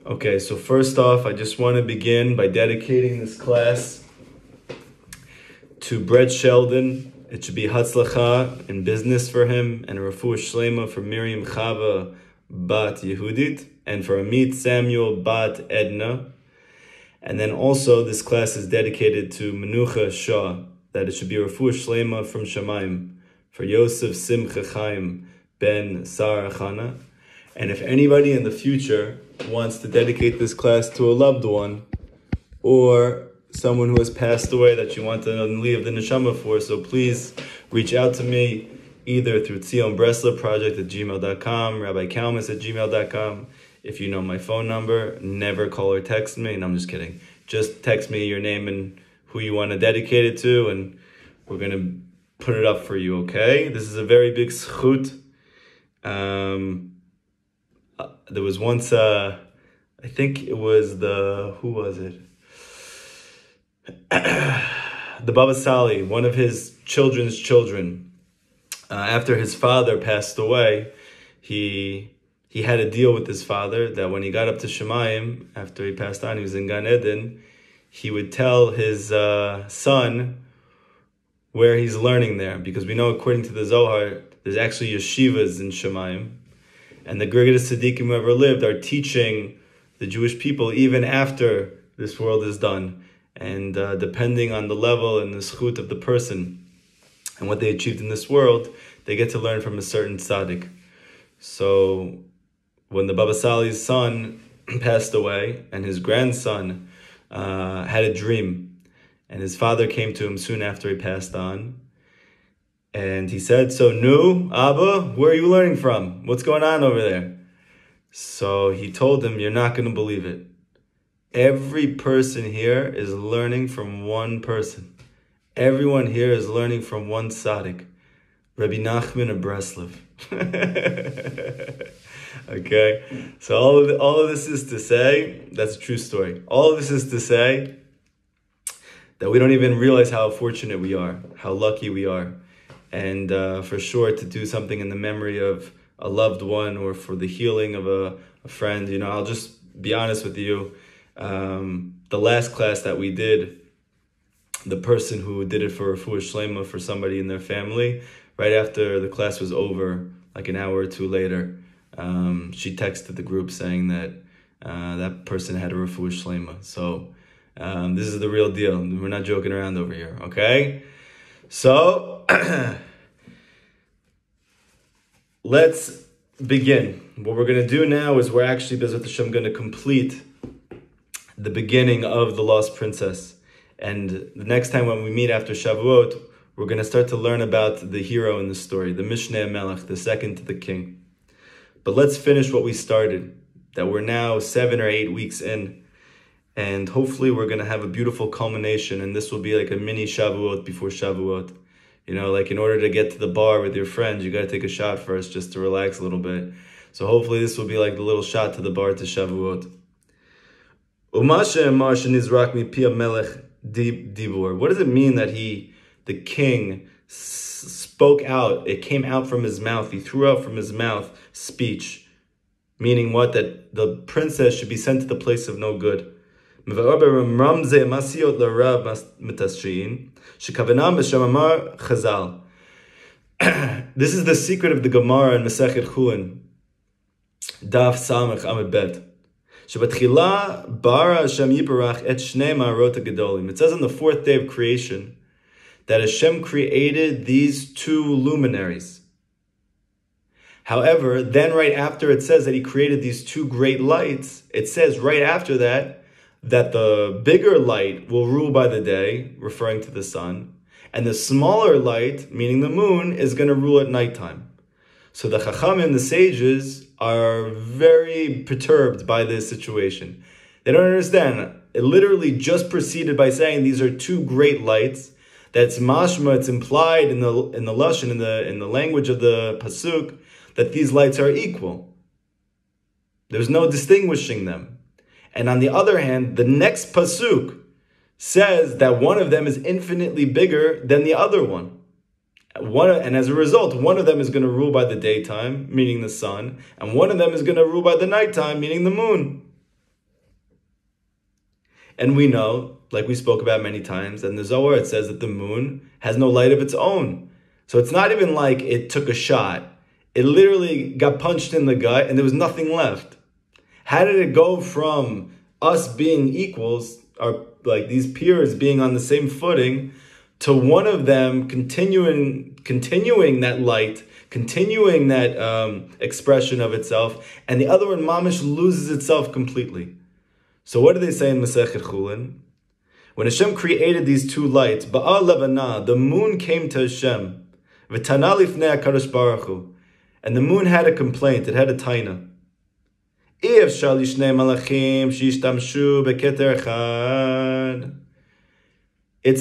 Okay, so first off, I just want to begin by dedicating this class to Brett Sheldon. It should be Hatzlacha in business for him, and a Refuah Shlema for Miriam Chava Bat Yehudit, and for Amit Samuel Bat Edna. And then also, this class is dedicated to Menucha Shah, that it should be Refuah Shlema from Shamayim, for Yosef Simcha Chaim Ben Sarah Chana. And if anybody in the future wants to dedicate this class to a loved one, or someone who has passed away that you want to leave the neshama for, so please reach out to me either through tzionbresla@gmail.com, Rabbi Kalmus @gmail.com. If you know my phone number, never call or text me. And I'm just kidding. Just text me your name and who you want to dedicate it to, and we're going to put it up for you, okay? This is a very big zchut. There was once, I think it was who was it? The Baba Sali, one of his children's children. After his father passed away, he had a deal with his father that when he got up to Shemayim, after he passed on, he was in Gan Eden, he would tell his son where he's learning there. Because we know, according to the Zohar, there's actually yeshivas in Shemayim. And the greatest tzaddikim who ever lived are teaching the Jewish people even after this world is done. And depending on the level and the zchut of the person and what they achieved in this world, they get to learn from a certain tzaddik. So when the Baba Sali's son passed away and his grandson had a dream, and his father came to him soon after he passed on, and he said, "So, Abba, where are you learning from? What's going on over there?" So he told him, "You're not going to believe it. Every person here is learning from one person. Everyone here is learning from one tzaddik, Rabbi Nachman of Breslov." Okay, so all of this is to say, that's a true story. All of this is to say that we don't even realize how fortunate we are, how lucky we are. And for sure, to do something in the memory of a loved one or for the healing of a friend. You know, I'll just be honest with you. The last class that we did, the person who did it for Refuah Shlema for somebody in their family, right after the class was over, like an hour or two later, she texted the group saying that that person had a Refuah Shlema. So this is the real deal. We're not joking around over here, okay? So let's begin. What we're going to do now is we're actually, Bezrat Hashem, going to complete the beginning of the Lost Princess. And the next time when we meet after Shavuot, we're going to start to learn about the hero in the story, the Mishneh Melech, the second to the king. But let's finish what we started, that we're now 7 or 8 weeks in. And hopefully we're going to have a beautiful culmination, and this will be like a mini Shavuot before Shavuot. You know, like in order to get to the bar with your friends, you got to take a shot first just to relax a little bit. So hopefully this will be like the little shot to the bar to Shavuot. What does it mean that the king, spoke out? It came out from his mouth. He threw out from his mouth speech. Meaning what? That the princess should be sent to the place of no good. This is the secret of the Gemara in Masechet Chulin, Daf Samech Amud Bet. It says on the fourth day of creation that Hashem created these two luminaries. However, then right after it says that he created these two great lights, it says right after that the bigger light will rule by the day, referring to the sun, and the smaller light, meaning the moon, is going to rule at nighttime. So the Chachamim, the sages, are very perturbed by this situation. They don't understand. It literally just proceeded by saying these are two great lights. That's mashma. It's implied in the lashon, in the language of the pasuk, that these lights are equal. There's no distinguishing them. And on the other hand, the next pasuk says that one of them is infinitely bigger than the other one. And as a result, one of them is going to rule by the daytime, meaning the sun, and one of them is going to rule by the nighttime, meaning the moon. And we know, like we spoke about many times, and the Zohar, it says that the moon has no light of its own. So it's not even like it took a shot. It literally got punched in the gut and there was nothing left. How did it go from us being equals, or like these peers being on the same footing, to one of them continuing that light, continuing that expression of itself, and the other one, mamish, loses itself completely? So what do they say in Masechet Chulin? When Hashem created these two lights, Ba'al Levana, the moon came to Hashem, V'tana lifnei HaKadosh Baruch Hu, and the moon had a complaint, it had a taina. It's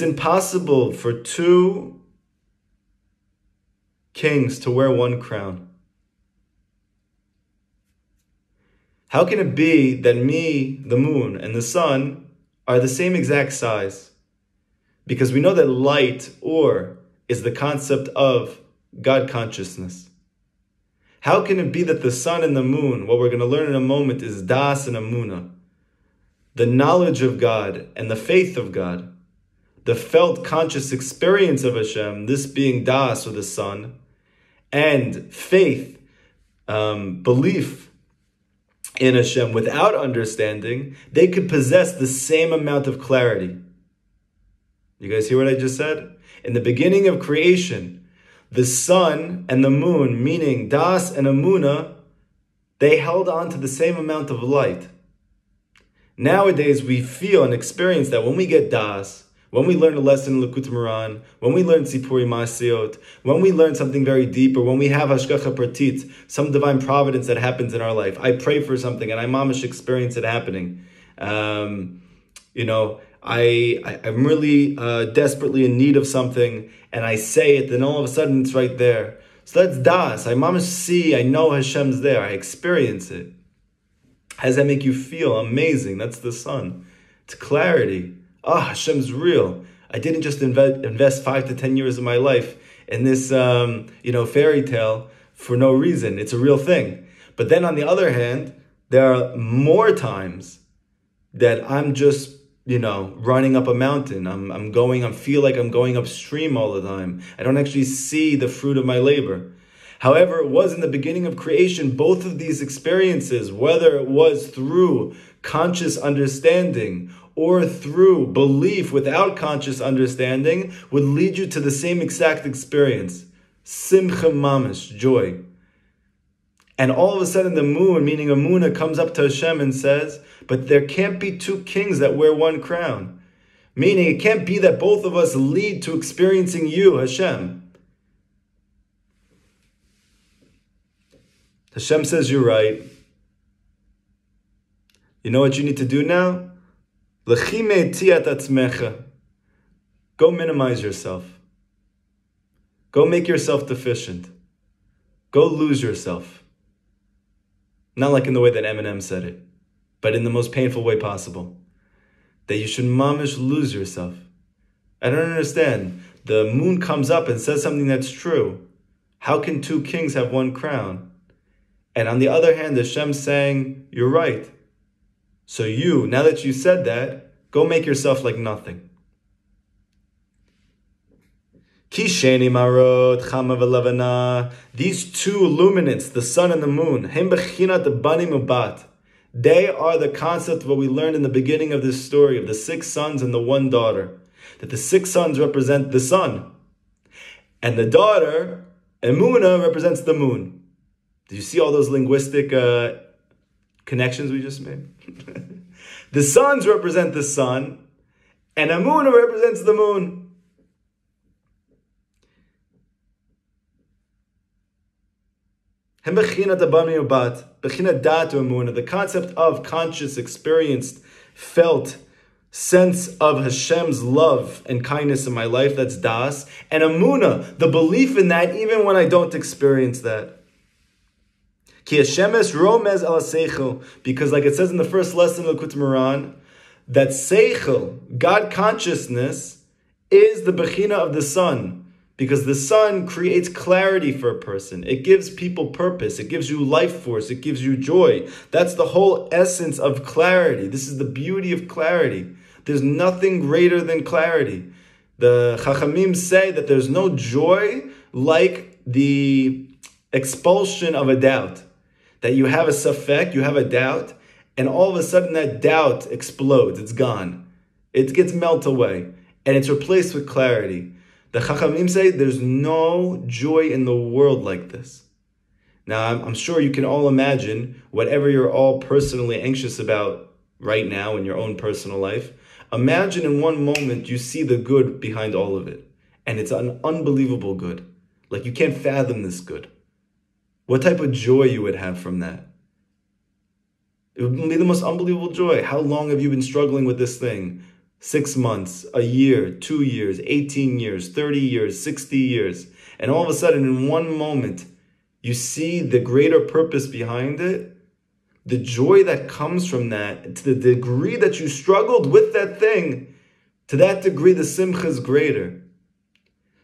impossible for two kings to wear one crown. How can it be that me, the moon, and the sun are the same exact size? Because we know that light, or, is the concept of God consciousness. How can it be that the sun and the moon, what we're going to learn in a moment, is das and amunah, the knowledge of God and the faith of God, the felt conscious experience of Hashem, this being das, or the sun, and faith, belief in Hashem without understanding, they could possess the same amount of clarity. You guys hear what I just said? In the beginning of creation, the sun and the moon, meaning das and amunah, they held on to the same amount of light. Nowadays, we feel and experience that when we get das, when we learn a lesson in Likutei Moharan, when we learn Tzipuri Masiot, when we learn something very deep, or when we have Hashgacha Pratit, some divine providence that happens in our life, I pray for something and I mamish experience it happening. I'm really desperately in need of something, and I say it, then all of a sudden it's right there. So that's das. I mamish see, I know Hashem's there, I experience it. How does that make you feel? Amazing. That's the sun. It's clarity. Hashem's real. I didn't just invest 5 to 10 years of my life in this fairy tale for no reason. It's a real thing. But then on the other hand, there are more times that I'm just running up a mountain. I feel like I'm going upstream all the time. I don't actually see the fruit of my labor. However, it was in the beginning of creation, both of these experiences, whether it was through conscious understanding or through belief without conscious understanding, would lead you to the same exact experience. Simcha mamish, joy. And all of a sudden the moon, meaning Amunah, comes up to Hashem and says, but there can't be two kings that wear one crown. Meaning it can't be that both of us lead to experiencing you, Hashem. Hashem says, you're right. You know what you need to do now? Go minimize yourself. Go make yourself deficient. Go lose yourself. Not like in the way that Eminem said it, but in the most painful way possible. That you should mamish lose yourself. I don't understand. The moon comes up and says something that's true. How can two kings have one crown? And on the other hand, Hashem's saying, you're right. So you, now that you said that, go make yourself like nothing. Kisheni marot chama v'levana. These two illuminants, the sun and the moon, hem bechinat banim ubat. They are the concept of what we learned in the beginning of this story of the 6 sons and the 1 daughter. That the 6 sons represent the sun, and the daughter, Emunah, represents the moon. Do you see all those linguistic connections we just made? The sons represent the sun, and Emunah represents the moon. The concept of conscious, experienced, felt sense of Hashem's love and kindness in my life, that's das. And Amunah, the belief in that even when I don't experience that. Because like it says in the first lesson of Likutei Moharan, that seichel, God consciousness, is the bechina of the sun. Because the sun creates clarity for a person. It gives people purpose. It gives you life force. It gives you joy. That's the whole essence of clarity. This is the beauty of clarity. There's nothing greater than clarity. The Chachamim say that there's no joy like the expulsion of a doubt. That you have a safek, you have a doubt, and all of a sudden that doubt explodes, it's gone. It gets melted away, and it's replaced with clarity. The Chachamim say there's no joy in the world like this. Now, I'm sure you can all imagine whatever you're all personally anxious about right now in your own personal life. Imagine in one moment you see the good behind all of it. And it's an unbelievable good. Like you can't fathom this good. What type of joy you would have from that? It would be the most unbelievable joy. How long have you been struggling with this thing? 6 months, a year, 2 years, 18 years, 30 years, 60 years. And all of a sudden in one moment, you see the greater purpose behind it. The joy that comes from that, to the degree that you struggled with that thing, to that degree the Simcha is greater.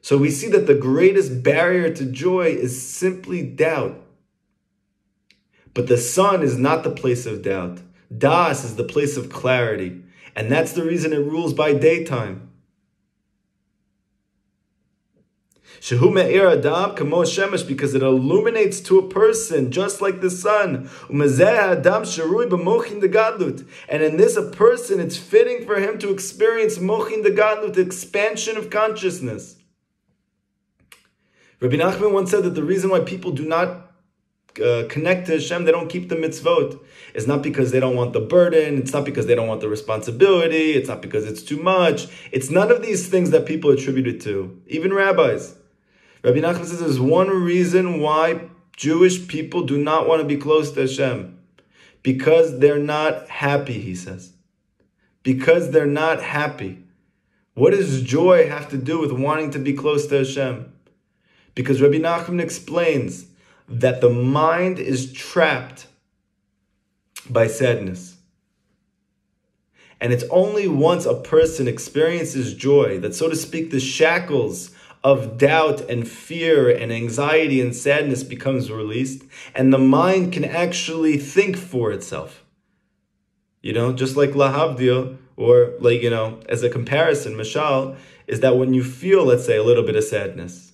So we see that the greatest barrier to joy is simply doubt. But the sun is not the place of doubt. Das is the place of clarity. And that's the reason it rules by daytime. Shehu me'ir adam kamo shemesh, because it illuminates to a person just like the sun. Umezeh adam sharui b'mochin degadlut, and in this a person, it's fitting for him to experience mochin degadlut, the expansion of consciousness. Rabbi Nachman once said that the reason why people do not connect to Hashem, they don't keep the mitzvot, is not because they don't want the burden, it's not because they don't want the responsibility, it's not because it's too much. It's none of these things that people attribute it to, even rabbis. Rabbi Nachman says there's one reason why Jewish people do not want to be close to Hashem. Because they're not happy, he says. Because they're not happy. What does joy have to do with wanting to be close to Hashem? Because Rabbi Nachman explains that the mind is trapped by sadness. And it's only once a person experiences joy that, so to speak, the shackles of doubt and fear and anxiety and sadness becomes released, and the mind can actually think for itself. Just like lahavdil, or like, as a comparison, mashal, is that when you feel, let's say, a little bit of sadness,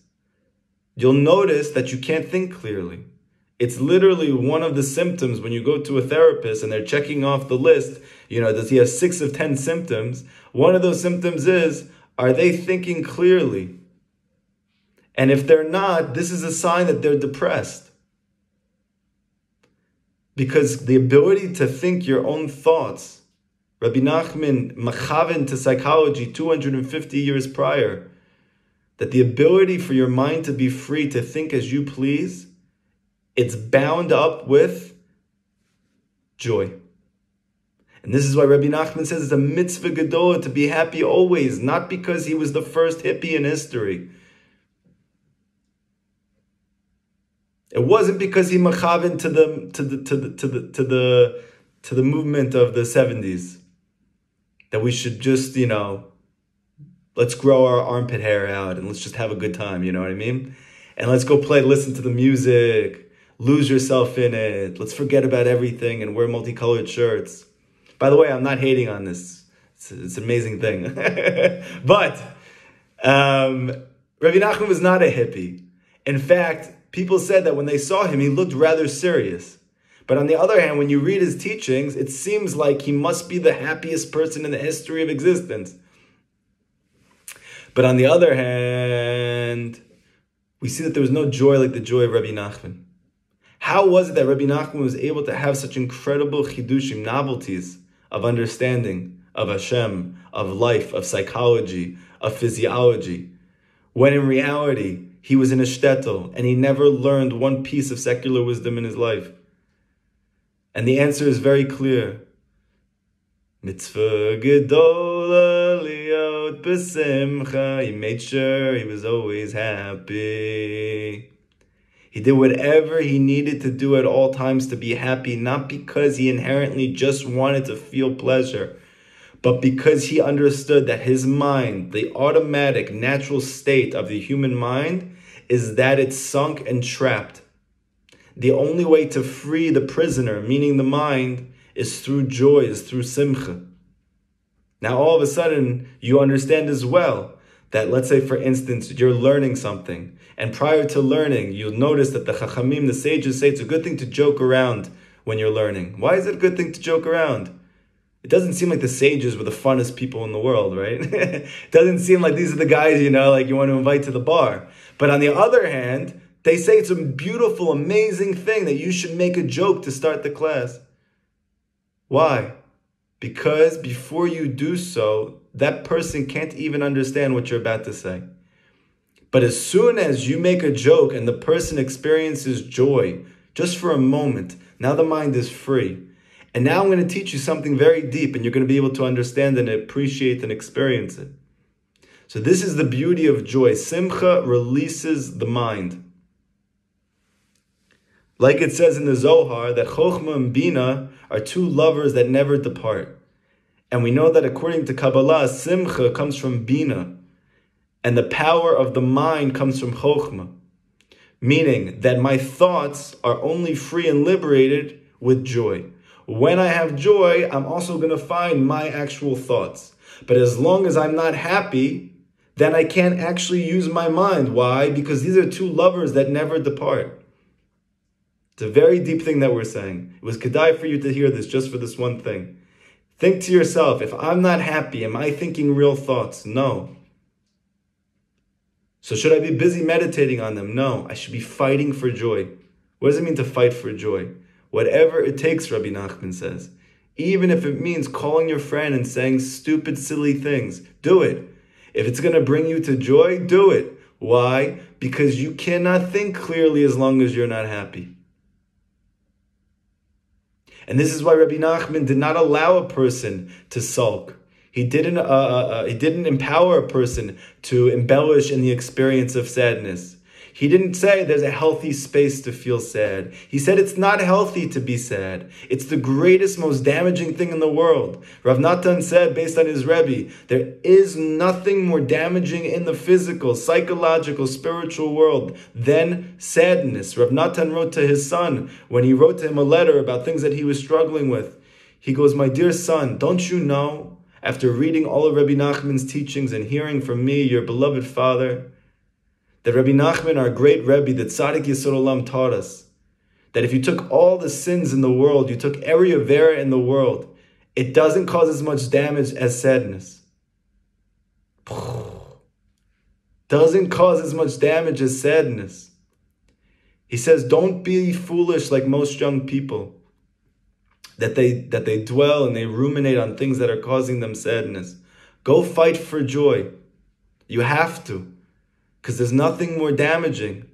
you'll notice that you can't think clearly. It's literally one of the symptoms when you go to a therapist and they're checking off the list, does he have 6 of 10 symptoms? One of those symptoms is, are they thinking clearly? And if they're not, this is a sign that they're depressed. Because the ability to think your own thoughts, Rabbi Nachman machaven to psychology 250 years prior, that the ability for your mind to be free to think as you please, it's bound up with joy. And this is why Rabbi Nachman says it's a mitzvah gedolah to be happy always, not because he was the first hippie in history. It wasn't because he machaven to the movement of the 70s that we should just, let's grow our armpit hair out and let's just have a good time, you know what I mean? And let's go listen to the music, lose yourself in it. Let's forget about everything and wear multicolored shirts. By the way, I'm not hating on this. It's an amazing thing. But Rabbi Nachman was not a hippie. In fact, people said that when they saw him, he looked rather serious. But on the other hand, when you read his teachings, it seems like he must be the happiest person in the history of existence. But on the other hand, we see that there was no joy like the joy of Rabbi Nachman. How was it that Rabbi Nachman was able to have such incredible chidushim, novelties of understanding of Hashem, of life, of psychology, of physiology, when in reality, he was in a shtetl and he never learned one piece of secular wisdom in his life? And the answer is very clear. Mitzvah gedola liot b'simcha. He made sure he was always happy. He did whatever he needed to do at all times to be happy, not because he inherently just wanted to feel pleasure, but because he understood that his mind, the automatic, natural state of the human mind, is that it's sunk and trapped. The only way to free the prisoner, meaning the mind, is through joy, is through simcha. Now all of a sudden you understand as well that, let's say for instance, you're learning something, and prior to learning, you'll notice that the Chachamim, the sages, say it's a good thing to joke around when you're learning. Why is it a good thing to joke around? It doesn't seem like the sages were the funnest people in the world, right? It doesn't seem like these are the guys, like you want to invite to the bar. But on the other hand, they say it's a beautiful, amazing thing that you should make a joke to start the class. Why? Because before you do so, that person can't even understand what you're about to say. But as soon as you make a joke and the person experiences joy, just for a moment, now the mind is free. And now I'm going to teach you something very deep, and you're going to be able to understand and appreciate and experience it. So this is the beauty of joy. Simcha releases the mind. Like it says in the Zohar, that Chochmah and Bina are two lovers that never depart. And we know that according to Kabbalah, Simcha comes from Bina, and the power of the mind comes from Chochmah. Meaning that my thoughts are only free and liberated with joy. When I have joy, I'm also going to find my actual thoughts. But as long as I'm not happy, then I can't actually use my mind. Why? Because these are two lovers that never depart. It's a very deep thing that we're saying. It was kedai for you to hear this just for this one thing. Think to yourself, if I'm not happy, am I thinking real thoughts? No. So should I be busy meditating on them? No. I should be fighting for joy. What does it mean to fight for joy? Whatever it takes, Rabbi Nachman says. Even if it means calling your friend and saying stupid, silly things, do it. If it's going to bring you to joy, do it. Why? Because you cannot think clearly as long as you're not happy. And this is why Rabbi Nachman did not allow a person to sulk. He didn't empower a person to embellish in the experience of sadness. He didn't say there's a healthy space to feel sad. He said it's not healthy to be sad. It's the greatest, most damaging thing in the world. Rav Natan said, based on his Rabbi, there is nothing more damaging in the physical, psychological, spiritual world than sadness. Rav Natan wrote to his son, when he wrote to him a letter about things that he was struggling with, he goes, "My dear son, don't you know, after reading all of Rabbi Nachman's teachings and hearing from me, your beloved father, that Rabbi Nachman, our great Rebbe, that Tzaddik Yisrael Olam taught us, that if you took all the sins in the world, you took every avera in the world, it doesn't cause as much damage as sadness. Doesn't cause as much damage as sadness." He says, don't be foolish like most young people, that they dwell and they ruminate on things that are causing them sadness. Go fight for joy. You have to. Because there's nothing more damaging.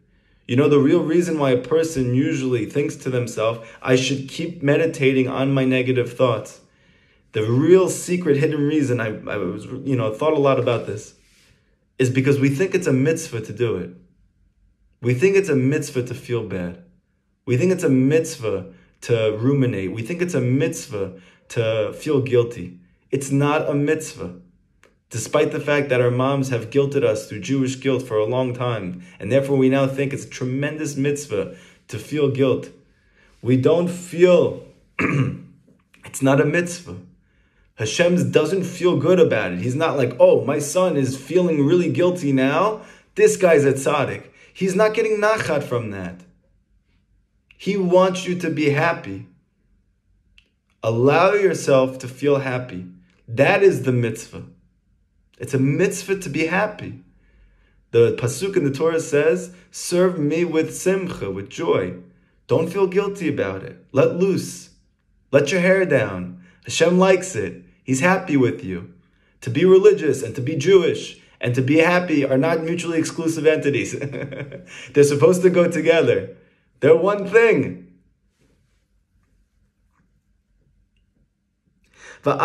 The real reason why a person usually thinks to themselves, I should keep meditating on my negative thoughts. The real secret hidden reason, I was thought a lot about this, is because we think it's a mitzvah to do it. We think it's a mitzvah to feel bad. We think it's a mitzvah to ruminate. We think it's a mitzvah to feel guilty. It's not a mitzvah. Despite the fact that our moms have guilted us through Jewish guilt for a long time, and therefore we now think it's a tremendous mitzvah to feel guilt. We don't feel, it's not a mitzvah. Hashem doesn't feel good about it. He's not like, oh, my son is feeling really guilty now. This guy's a tzaddik. He's not getting nachat from that. He wants you to be happy. Allow yourself to feel happy. That is the mitzvah. It's a mitzvah to be happy. The pasuk in the Torah says, serve me with simcha, with joy. Don't feel guilty about it. Let loose. Let your hair down. Hashem likes it. He's happy with you. To be religious and to be Jewish and to be happy are not mutually exclusive entities. They're supposed to go together. They're one thing. But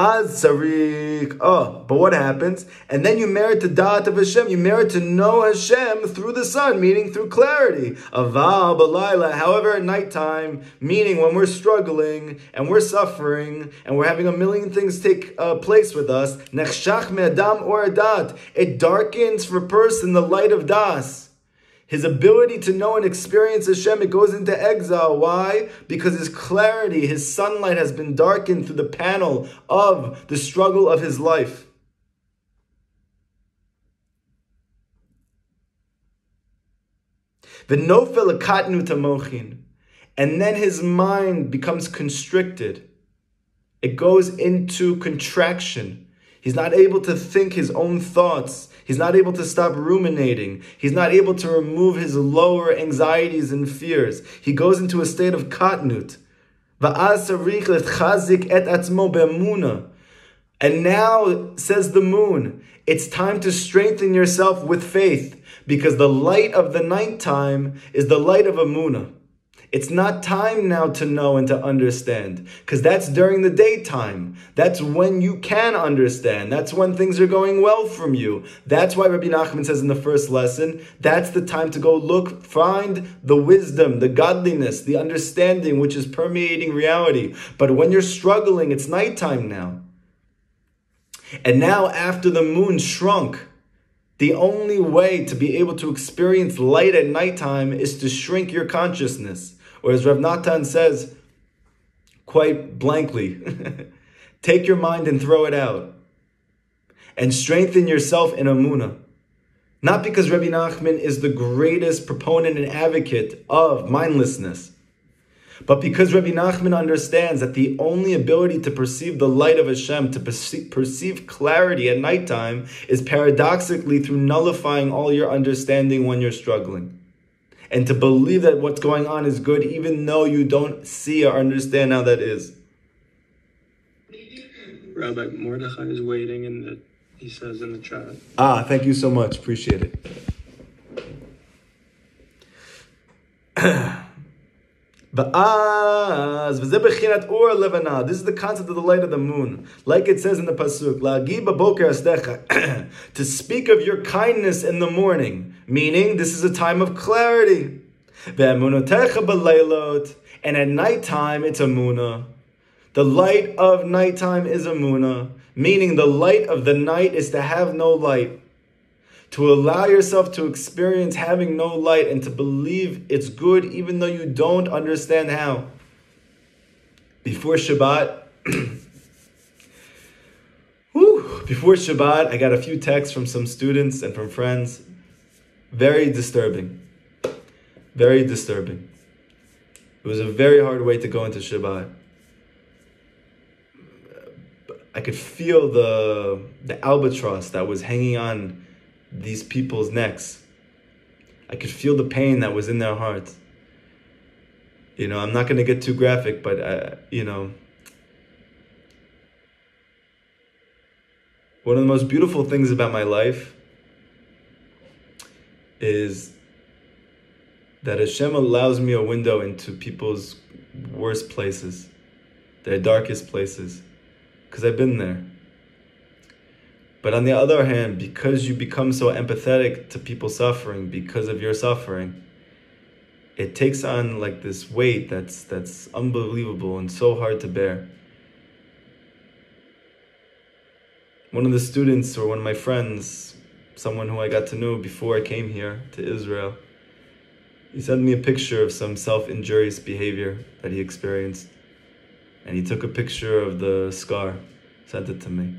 what happens? And then you merit the Dad of Hashem. You merit to know Hashem through the sun, meaning through clarity. Aval b'layla, however, at nighttime, meaning when we're struggling and we're suffering and we're having a million things take place with us. Nechshach me'adam or adat. It darkens for a person the light of das. His ability to know and experience Hashem, it goes into exile. Why? Because his clarity, his sunlight has been darkened through the panel of the struggle of his life. V'nofel akatnu tamochin. And then his mind becomes constricted. It goes into contraction. He's not able to think his own thoughts. He's not able to stop ruminating. He's not able to remove his lower anxieties and fears. He goes into a state of katnut. And now, says the moon, it's time to strengthen yourself with faith, because the light of the nighttime is the light of Amunah. It's not time now to know and to understand, because that's during the daytime. That's when you can understand. That's when things are going well from you. That's why Rabbi Nachman says in the first lesson, that's the time to go look, find the wisdom, the godliness, the understanding which is permeating reality. But when you're struggling, it's nighttime now. And now after the moon shrunk, the only way to be able to experience light at nighttime is to shrink your consciousness. Or as Rav Natan says, quite blankly, take your mind and throw it out. And strengthen yourself in Amunah. Not because Rabbi Nachman is the greatest proponent and advocate of mindlessness, but because Rabbi Nachman understands that the only ability to perceive the light of Hashem, to perceive clarity at nighttime, is paradoxically through nullifying all your understanding when you're struggling. And to believe that what's going on is good, even though you don't see or understand how that is. Rabbi, Mordechai is waiting, and he says in the chat. Thank you so much. Appreciate it. This is the concept of the light of the moon. Like it says in the Pasuk, to speak of your kindness in the morning, meaning this is a time of clarity. And at nighttime, it's Amunah. The light of nighttime is Amunah, meaning the light of the night is to have no light. To allow yourself to experience having no light and to believe it's good even though you don't understand how. Before Shabbat, I got a few texts from some students and from friends. Very disturbing. Very disturbing. It was a very hard way to go into Shabbat. I could feel the albatross that was hanging on these people's necks. I could feel the pain that was in their hearts. I'm not going to get too graphic, but one of the most beautiful things about my life is that Hashem allows me a window into people's worst places, their darkest places, because I've been there. But on the other hand, because you become so empathetic to people suffering because of your suffering, it takes on like this weight that's unbelievable and so hard to bear. One of the students, or one of my friends, someone who I got to know before I came here to Israel, he sent me a picture of some self-injurious behavior that he experienced. And he took a picture of the scar, sent it to me.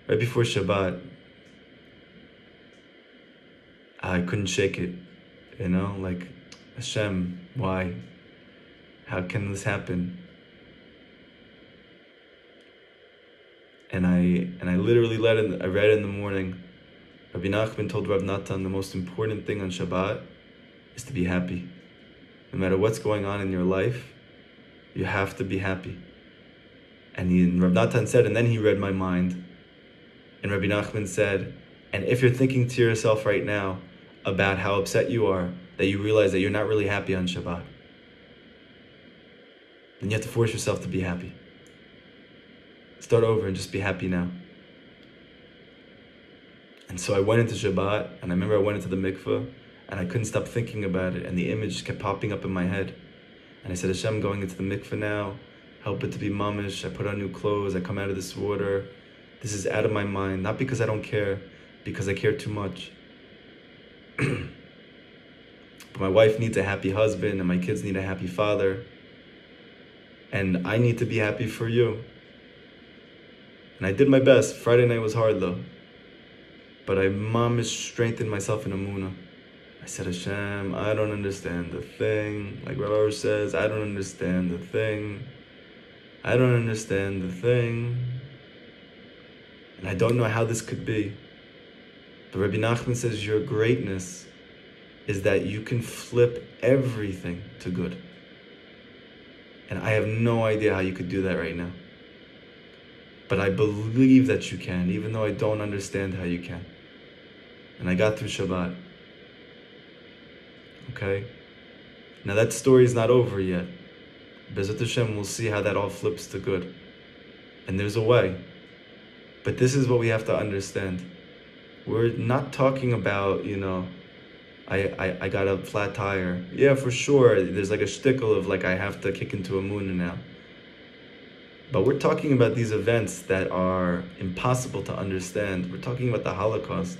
Right before Shabbat, I couldn't shake it, like, Hashem, why? How can this happen? And I literally I read in the morning, Rabbi Nachman told Rav Natan the most important thing on Shabbat is to be happy. No matter what's going on in your life, you have to be happy. And Rav Natan said, and then he read my mind. And Rabbi Nachman said, and if you're thinking to yourself right now about how upset you are, that you realize that you're not really happy on Shabbat, then you have to force yourself to be happy. Start over and just be happy now. And so I went into Shabbat, and I remember I went into the mikveh, and I couldn't stop thinking about it, and the image just kept popping up in my head. And I said, Hashem, I'm going into the mikveh now, help it to be mamish. I put on new clothes, I come out of this water. This is out of my mind, not because I don't care, because I care too much. But my wife needs a happy husband, and my kids need a happy father. And I need to be happy for you. And I did my best. Friday night was hard though. But I mamish strengthened myself in Amunah. I said, Hashem, I don't understand the thing. Like Rabbi says, I don't understand the thing. I don't understand the thing. And I don't know how this could be. But Rabbi Nachman says your greatness is that you can flip everything to good. And I have no idea how you could do that right now. But I believe that you can, even though I don't understand how you can. And I got through Shabbat. Okay? Now that story is not over yet. Bezat Hashem, we'll see how that all flips to good. And there's a way. But this is what we have to understand. We're not talking about, I got a flat tire. Yeah, for sure. There's like a shtickle of like I have to kick into a moon now. But we're talking about these events that are impossible to understand. We're talking about the Holocaust.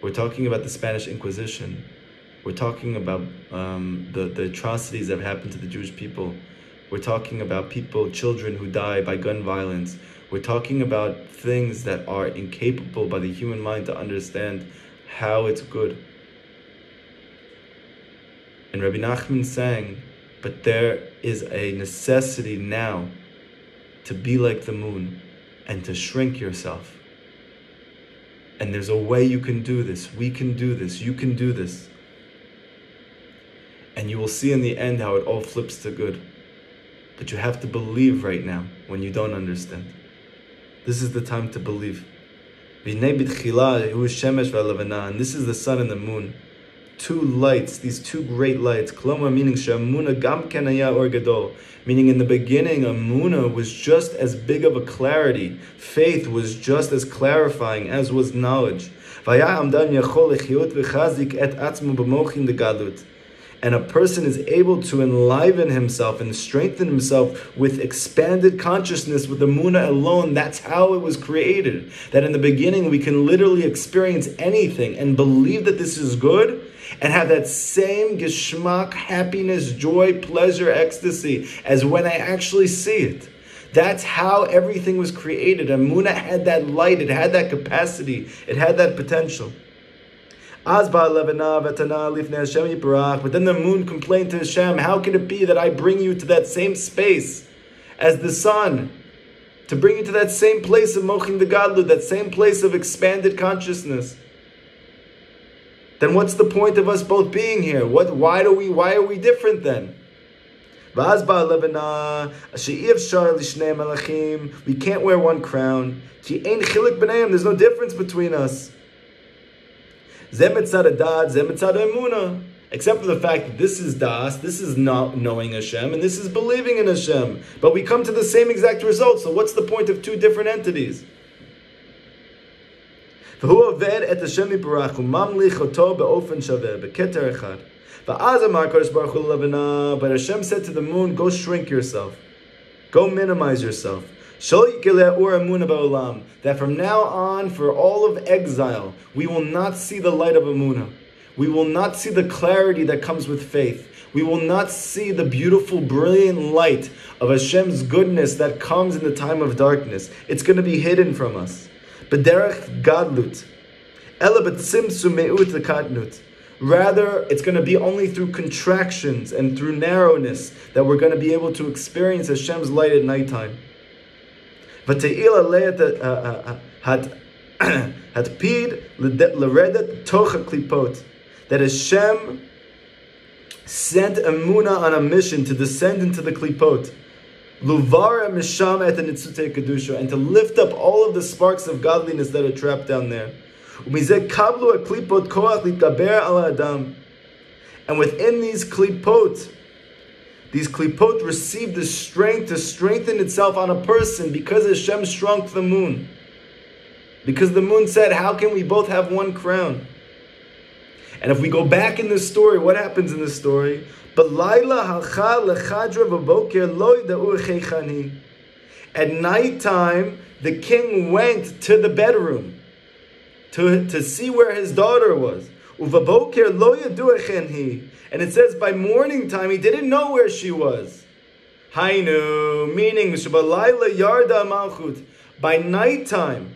We're talking about the Spanish Inquisition. We're talking about the atrocities that have happened to the Jewish people. We're talking about children who die by gun violence. We're talking about things that are incapable by the human mind to understand how it's good. And Rabbi Nachman sang, but there is a necessity now to be like the moon and to shrink yourself. And there's a way you can do this. We can do this. You can do this. And you will see in the end how it all flips to good. But you have to believe right now when you don't understand. This is the time to believe. And this is the sun and the moon. Two lights, these two great lights. Kalmus meaning she'amuna gam ken haya or gadol. Meaning in the beginning, Amunah was just as big of a clarity. Faith was just as clarifying as was knowledge. And a person is able to enliven himself and strengthen himself with expanded consciousness with Amunah alone. That's how it was created. That in the beginning we can literally experience anything and believe that this is good and have that same geschmack, happiness, joy, pleasure, ecstasy as when I actually see it. That's how everything was created. Amunah had that light, it had that capacity, it had that potential. But then the moon complained to Hashem, how can it be that I bring you to that same space as the sun? To bring you to that same place of mochin the gadlut, that same place of expanded consciousness. Then what's the point of us both being here? Why are we different then? We can't wear one crown. There's no difference between us. Except for the fact that this is das, this is not knowing Hashem, and this is believing in Hashem. But we come to the same exact result, so what's the point of two different entities? But Hashem said to the moon, go shrink yourself. Go minimize yourself. That from now on, for all of exile, we will not see the light of Amunah. We will not see the clarity that comes with faith. We will not see the beautiful, brilliant light of Hashem's goodness that comes in the time of darkness. It's going to be hidden from us. B'derech gadlut, ela b'tzimtzum me'ut l'katnut. Rather, it's going to be only through contractions and through narrowness that we're going to be able to experience Hashem's light at nighttime. That Hashem sent Amunah on a mission to descend into the klipot, and to lift up all of the sparks of godliness that are trapped down there. And within these klipot received the strength to strengthen itself on a person because Hashem shrunk the moon. Because the moon said, how can we both have one crown? And if we go back in this story, what happens in this story? At nighttime, the king went to the bedroom to see where his daughter was. Uvaboker lo yaduachen hi. And it says by morning time he didn't know where she was. Hainu, meaning Shabalayla Yarda Malchut. By nighttime,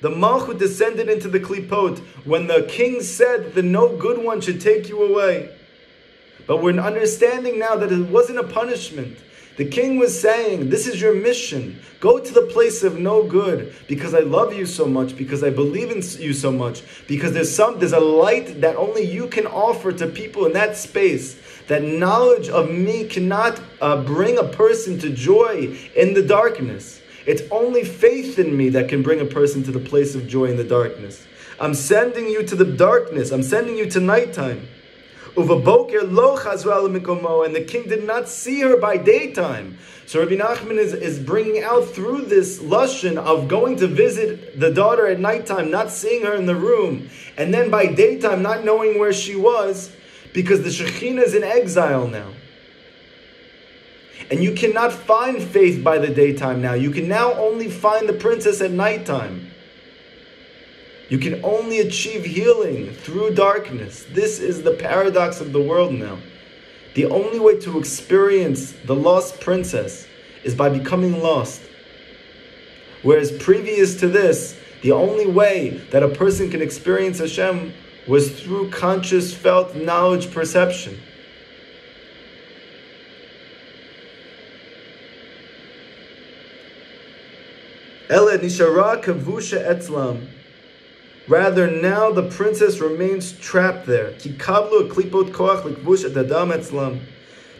the Malchut descended into the Klipot when the king said that the no good one should take you away. But we're understanding now that it wasn't a punishment. The king was saying, this is your mission. Go to the place of no good because I love you so much, because I believe in you so much, because there's a light that only you can offer to people in that space. That knowledge of me cannot bring a person to joy in the darkness. It's only faith in me that can bring a person to the place of joy in the darkness. I'm sending you to the darkness. I'm sending you to nighttime. Uvaboker lo chazra lemikomo, and the king did not see her by daytime. So Rabbi Nachman is bringing out through this lashon of going to visit the daughter at nighttime, not seeing her in the room, and then by daytime not knowing where she was, because the Shekhinah is in exile now. And you cannot find faith by the daytime now. You can now only find the princess at nighttime. You can only achieve healing through darkness. This is the paradox of the world now. The only way to experience the lost princess is by becoming lost. Whereas previous to this, the only way that a person can experience Hashem was through conscious, felt knowledge, perception. Ele nishara kavusha etzlam. Rather, now the princess remains trapped there. Kikablu klipot koach likvush et adam etzlam.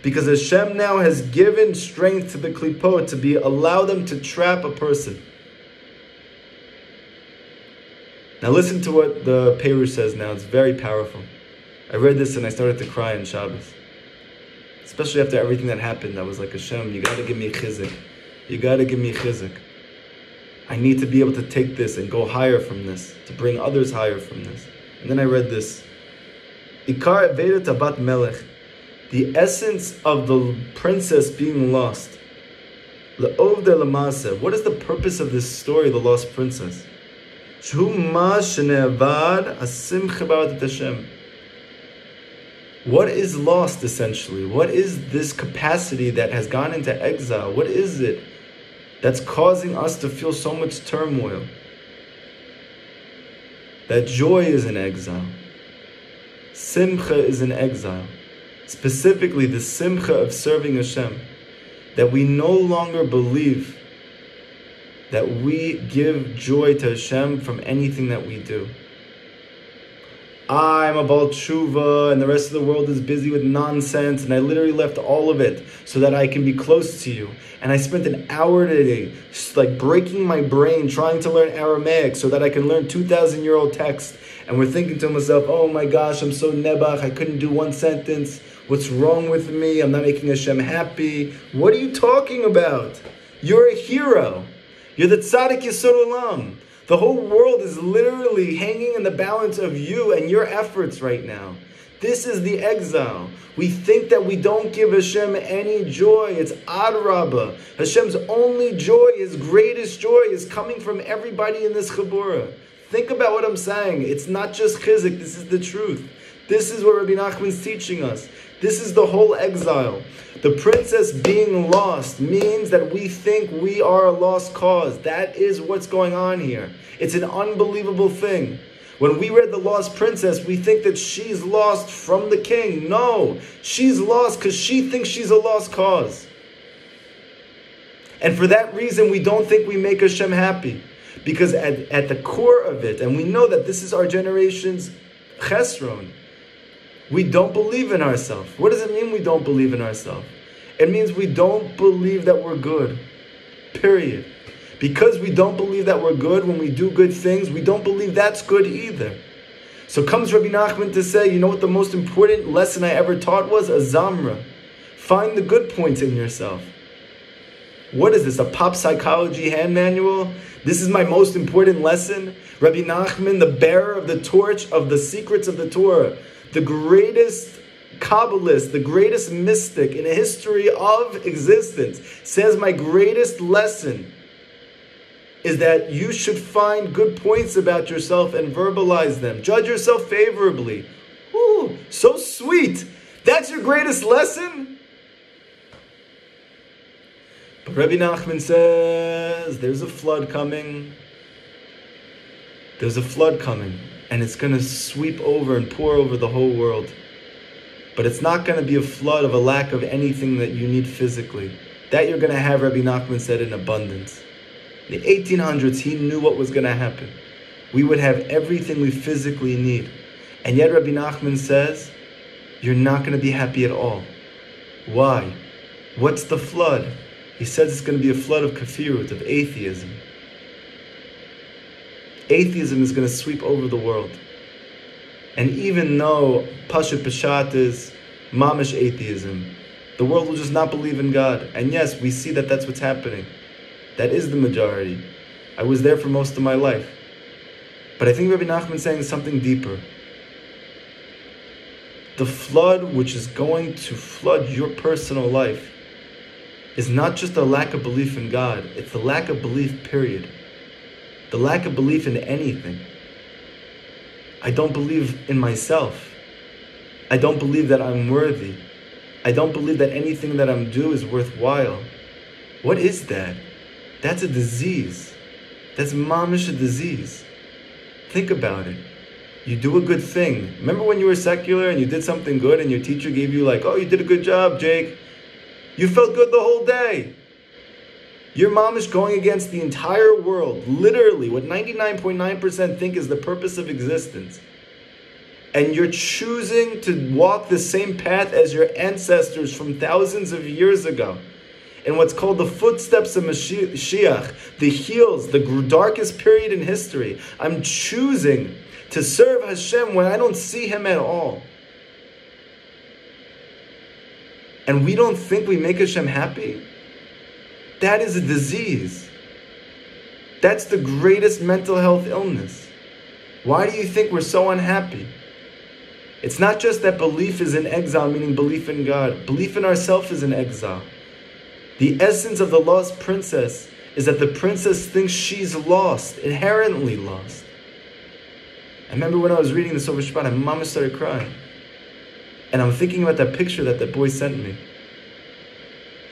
Because Hashem now has given strength to the klipot to allow them to trap a person. Now listen to what the Perush says now. It's very powerful. I read this and I started to cry on Shabbos. Especially after everything that happened. I was like, Hashem, you got to give me chizuk. You got to give me chizuk. I need to be able to take this and go higher from this, to bring others higher from this. And then I read this. Ikar Veda Tabat Melech. The essence of the princess being lost. Le'ov de Lamase. What is the purpose of this story, the lost princess? Shu ma shenevad asimcha b'avat Hashem. What is lost essentially? What is this capacity that has gone into exile? What is it that's causing us to feel so much turmoil? That joy is in exile. Simcha is in exile. Specifically the simcha of serving Hashem. That we no longer believe that we give joy to Hashem from anything that we do. I'm a Baal Tshuva and the rest of the world is busy with nonsense and I literally left all of it so that I can be close to you. And I spent an hour today just like breaking my brain trying to learn Aramaic so that I can learn 2,000-year-old text. And we're thinking to myself, oh my gosh, I'm so nebach, I couldn't do one sentence. What's wrong with me? I'm not making Hashem happy. What are you talking about? You're a hero. You're the tzaddik yesod olam. The whole world is literally hanging in the balance of you and your efforts right now. This is the exile. We think that we don't give Hashem any joy. It's adrabah. Hashem's only joy, His greatest joy, is coming from everybody in this chabura. Think about what I'm saying. It's not just chizik. This is the truth. This is what Rabbi Nachman's teaching us. This is the whole exile. The princess being lost means that we think we are a lost cause. That is what's going on here. It's an unbelievable thing. When we read the lost princess, we think that she's lost from the king. No, she's lost because she thinks she's a lost cause. And for that reason, we don't think we make Hashem happy. Because at the core of it, and we know that this is our generation's chesron, we don't believe in ourselves. What does it mean we don't believe in ourselves? It means we don't believe that we're good. Period. Because we don't believe that we're good, when we do good things, we don't believe that's good either. So comes Rabbi Nachman to say, you know what the most important lesson I ever taught was? A zamra. Find the good points in yourself. What is this, a pop psychology hand manual? This is my most important lesson? Rabbi Nachman, the bearer of the torch of the secrets of the Torah, the greatest Kabbalist, the greatest mystic in the history of existence, says my greatest lesson is that you should find good points about yourself and verbalize them. Judge yourself favorably. Ooh, so sweet. That's your greatest lesson? But Rabbi Nachman says, there's a flood coming. There's a flood coming. And it's going to sweep over and pour over the whole world. But it's not going to be a flood of a lack of anything that you need physically. That you're going to have, Rabbi Nachman said, in abundance. In the 1800s, he knew what was going to happen. We would have everything we physically need. And yet Rabbi Nachman says, you're not going to be happy at all. Why? What's the flood? He says it's going to be a flood of kafirut, of atheism. Atheism is going to sweep over the world. And even though Pashut Peshat is mamish atheism, the world will just not believe in God. And yes, we see that that's what's happening. That is the majority. I was there for most of my life. But I think Rabbi Nachman is saying something deeper. The flood which is going to flood your personal life is not just a lack of belief in God. It's the lack of belief, period. The lack of belief in anything. I don't believe in myself. I don't believe that I'm worthy. I don't believe that anything that I'm doing is worthwhile. What is that? That's a disease. That's mamish a disease. Think about it. You do a good thing. Remember when you were secular and you did something good and your teacher gave you like, oh, you did a good job, Jake. You felt good the whole day. Your mom is going against the entire world, literally, what 99.9% think is the purpose of existence. And you're choosing to walk the same path as your ancestors from thousands of years ago. In what's called the footsteps of Mashiach, the heels, the darkest period in history. I'm choosing to serve Hashem when I don't see Him at all. And we don't think we make Hashem happy? That is a disease. That's the greatest mental health illness. Why do you think we're so unhappy? It's not just that belief is in exile, meaning belief in God. Belief in ourselves is in exile. The essence of the lost princess is that the princess thinks she's lost, inherently lost. I remember when I was reading this over Shabbat, my mama started crying. And I'm thinking about that picture that that boy sent me.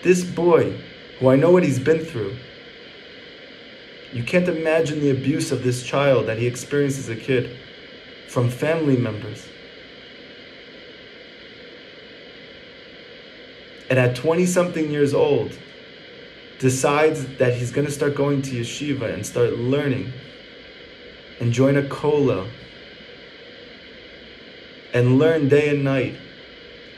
This boy, who I know what he's been through. You can't imagine the abuse of this child that he experienced as a kid from family members. And at 20-something years old, decides that he's going to start going to yeshiva and start learning and join a kollel and learn day and night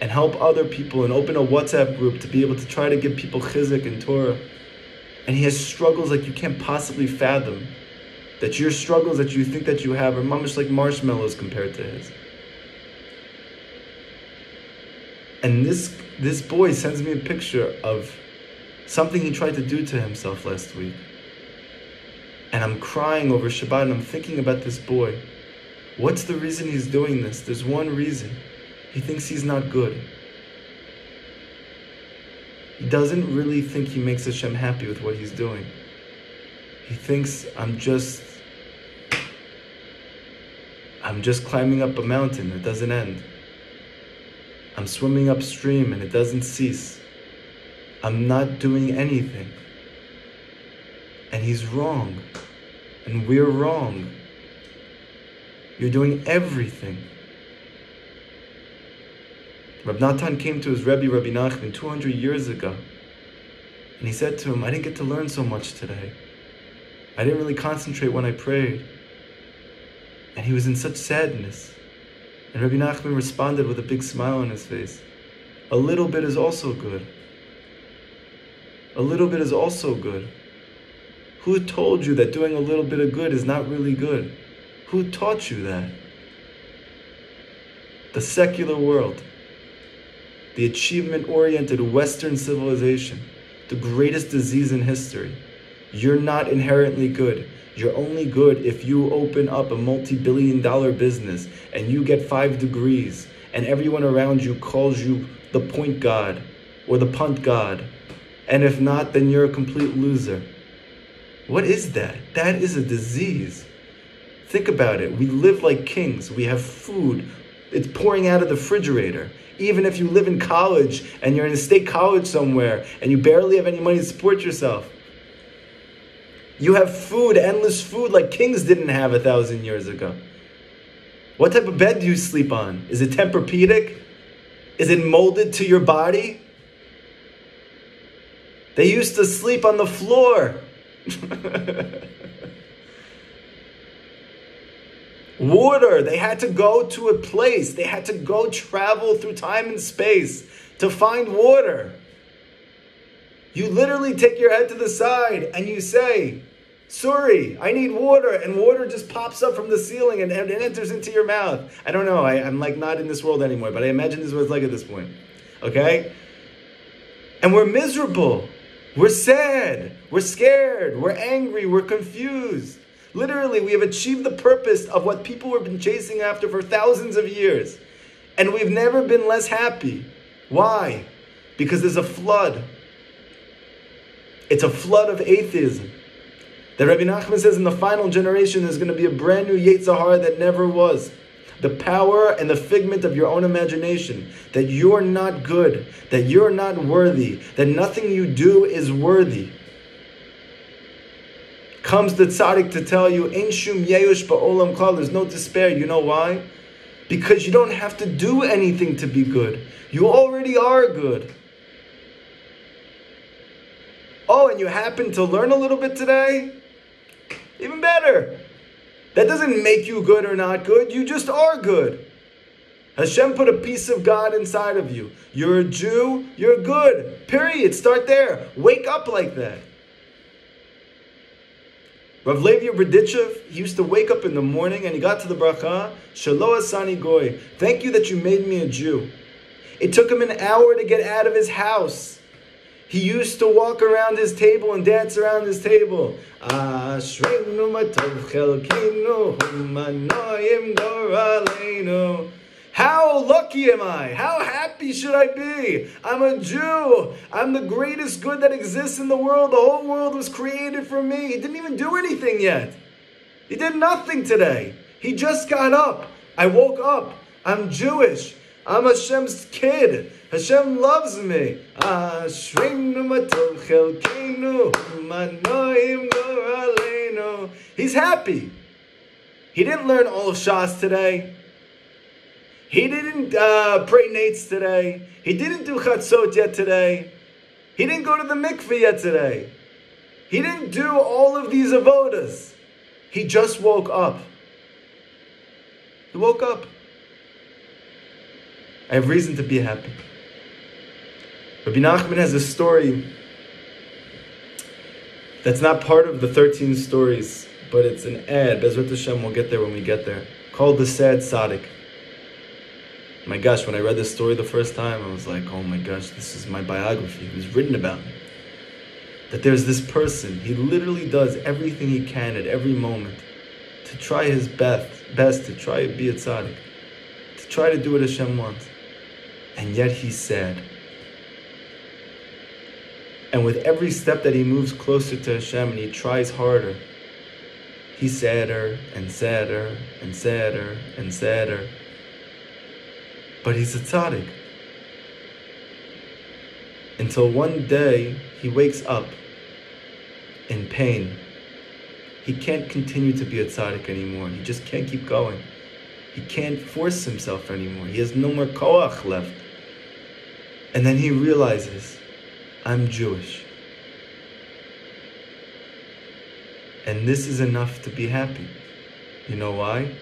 and help other people and open a WhatsApp group to be able to try to give people chizuk and Torah. And he has struggles like you can't possibly fathom. That your struggles that you think that you have are mamish like marshmallows compared to his. And this boy sends me a picture of something he tried to do to himself last week. And I'm crying over Shabbat and I'm thinking about this boy. What's the reason he's doing this? There's one reason. He thinks he's not good. He doesn't really think he makes Hashem happy with what he's doing. He thinks I'm just climbing up a mountain. It doesn't end. I'm swimming upstream and it doesn't cease. I'm not doing anything. And he's wrong. And we're wrong. You're doing everything. Rab Natan came to his Rebbe, Rabbi Nachman, 200 years ago. And he said to him, I didn't get to learn so much today. I didn't really concentrate when I prayed. And he was in such sadness. And Rabbi Nachman responded with a big smile on his face. A little bit is also good. A little bit is also good. Who told you that doing a little bit of good is not really good? Who taught you that? The secular world. The achievement-oriented Western civilization. The greatest disease in history. You're not inherently good. You're only good if you open up a multi-billion-dollar business and you get 5 degrees and everyone around you calls you the point god or the punt god. And if not, then you're a complete loser. What is that? That is a disease. Think about it. We live like kings. We have food. It's pouring out of the refrigerator. Even if you live in college and you're in a state college somewhere and you barely have any money to support yourself. You have food, endless food, like kings didn't have 1,000 years ago. What type of bed do you sleep on? Is it Tempur-Pedic? Is it molded to your body? They used to sleep on the floor. Water, they had to go to a place. They had to go travel through time and space to find water. You literally take your head to the side and you say, "Sorry, I need water," and water just pops up from the ceiling and it enters into your mouth. I don't know, I'm like not in this world anymore, but I imagine this is what it's like at this point. Okay? And we're miserable. We're sad. We're scared. We're angry. We're confused. Literally, we have achieved the purpose of what people have been chasing after for thousands of years. And we've never been less happy. Why? Because there's a flood. It's a flood of atheism. That Rabbi Nachman says in the final generation there's going to be a brand new Yetzer Hara that never was. The power and the figment of your own imagination. That you're not good. That you're not worthy. That nothing you do is worthy. Comes the tzaddik to tell you, Ein shum yeush ba'olam klal, there's no despair. You know why? Because you don't have to do anything to be good. You already are good. Oh, and you happen to learn a little bit today? Even better. That doesn't make you good or not good. You just are good. Hashem put a piece of God inside of you. You're a Jew, you're good. Period. Start there. Wake up like that. Rav Levi Berditchev, he used to wake up in the morning and he got to the bracha, Shelo asani goy. Thank you that you made me a Jew. It took him an hour to get out of his house. He used to walk around his table and dance around his table. Ashreinu matov chelkeinu humanoim goraleinu. How lucky am I? How happy should I be? I'm a Jew. I'm the greatest good that exists in the world. The whole world was created for me. He didn't even do anything yet. He did nothing today. He just got up. I woke up. I'm Jewish. I'm Hashem's kid. Hashem loves me. He's happy. He didn't learn all of Shas today. He didn't pray nates today. He didn't do chatzot yet today. He didn't go to the mikveh yet today. He didn't do all of these avodas. He just woke up. He woke up. I have reason to be happy. Rabbi Nachman has a story that's not part of the 13 stories, but it's an ad. Bezrat Hashem, we'll get there when we get there. Called The Sad Tzaddik. My gosh, when I read this story the first time, I was like, oh my gosh, this is my biography. It was written about me. That there's this person, he literally does everything he can at every moment to try his best to try to be a tzaddik, to try to do what Hashem wants. And yet he's sad. And with every step that he moves closer to Hashem and he tries harder, he's sadder and sadder and sadder and sadder. But he's a tzaddik. Until one day, he wakes up in pain. He can't continue to be a tzaddik anymore. He just can't keep going. He can't force himself anymore. He has no more koach left. And then he realizes, I'm Jewish. And this is enough to be happy. You know why?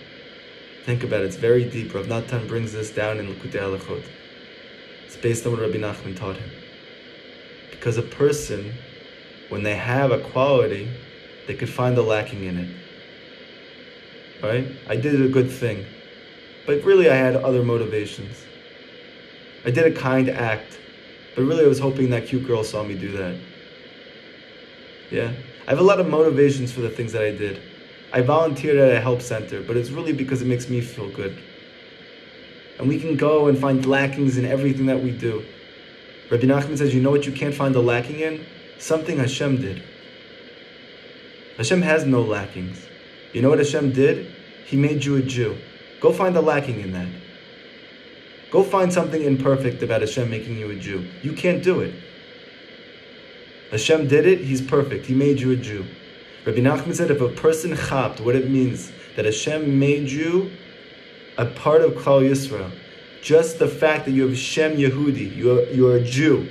Think about it, it's very deep. Rav Natan brings this down in Likutei Halachot. It's based on what Rabbi Nachman taught him. Because a person, when they have a quality, they could find the lacking in it. Right? I did a good thing, but really I had other motivations. I did a kind act, but really I was hoping that cute girl saw me do that. Yeah? I have a lot of motivations for the things that I did. I volunteered at a help center, but it's really because it makes me feel good. And we can go and find lackings in everything that we do. Rabbi Nachman says, you know what you can't find the lacking in? Something Hashem did. Hashem has no lackings. You know what Hashem did? He made you a Jew. Go find the lacking in that. Go find something imperfect about Hashem making you a Jew. You can't do it. Hashem did it, He's perfect. He made you a Jew. Rabbi Nachman said if a person chapt, what it means, that Hashem made you a part of Klal Yisrael, just the fact that you have Shem Yehudi, you're a Jew.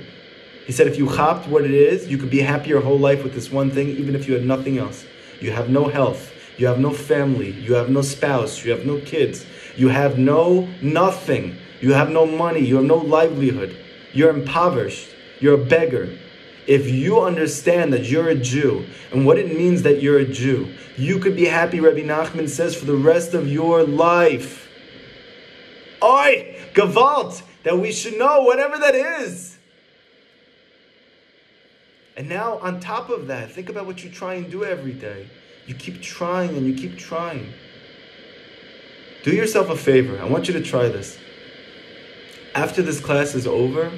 He said if you chapt what it is, you could be happy your whole life with this one thing, even if you had nothing else. You have no health, you have no family, you have no spouse, you have no kids, you have nothing, you have no money, you have no livelihood, you're impoverished, you're a beggar. If you understand that you're a Jew and what it means that you're a Jew, you could be happy, Rabbi Nachman says, for the rest of your life. Oi, Gewalt, that we should know whatever that is. And now, on top of that, think about what you try and do every day. You keep trying and you keep trying. Do yourself a favor. I want you to try this. After this class is over,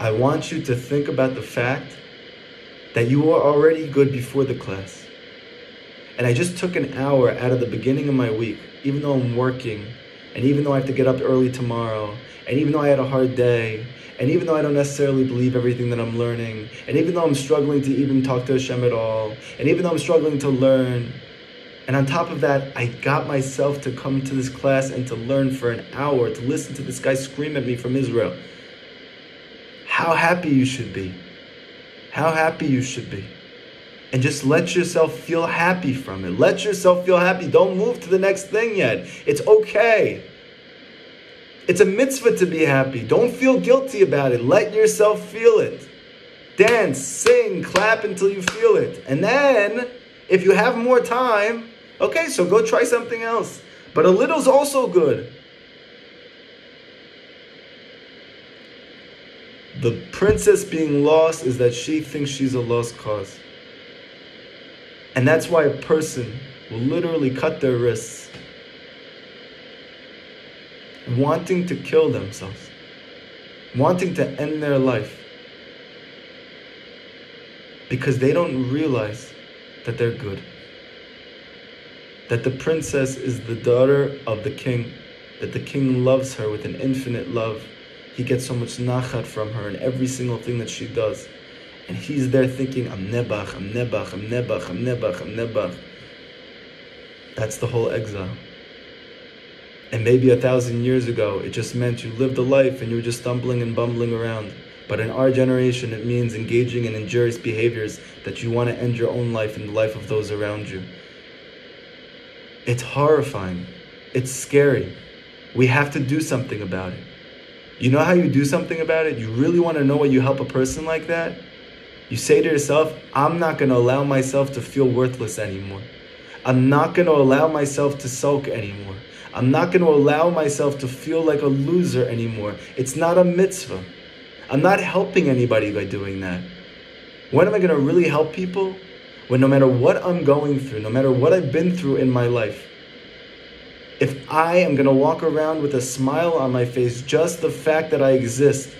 I want you to think about the fact that you were already good before the class. And I just took an hour out of the beginning of my week, even though I'm working, and even though I have to get up early tomorrow, and even though I had a hard day, and even though I don't necessarily believe everything that I'm learning, and even though I'm struggling to even talk to Hashem at all, and even though I'm struggling to learn, and on top of that, I got myself to come to this class and to learn for an hour, to listen to this guy scream at me from Israel. How happy you should be. How happy you should be. And just let yourself feel happy from it. Let yourself feel happy. Don't move to the next thing yet. It's okay. It's a mitzvah to be happy. Don't feel guilty about it. Let yourself feel it. Dance, sing, clap until you feel it. And then, if you have more time, okay, so go try something else. But a little's also good. The princess being lost is that she thinks she's a lost cause. And that's why a person will literally cut their wrists, wanting to kill themselves, wanting to end their life, because they don't realize that they're good. That the princess is the daughter of the king, that the king loves her with an infinite love. He gets so much nachat from her in every single thing that she does. And he's there thinking, I'm Nebuch, I'm Nebuch, I'm Nebuch, I'm Nebuch, I'm Nebuch. That's the whole exile. And maybe 1,000 years ago, it just meant you lived a life and you were just stumbling and bumbling around. But in our generation, it means engaging in injurious behaviors that you want to end your own life and the life of those around you. It's horrifying. It's scary. We have to do something about it. You know how you do something about it? You really want to know how you help a person like that? You say to yourself, I'm not going to allow myself to feel worthless anymore. I'm not going to allow myself to sulk anymore. I'm not going to allow myself to feel like a loser anymore. It's not a mitzvah. I'm not helping anybody by doing that. When am I going to really help people? When no matter what I'm going through, no matter what I've been through in my life, if I am going to walk around with a smile on my face, just the fact that I exist,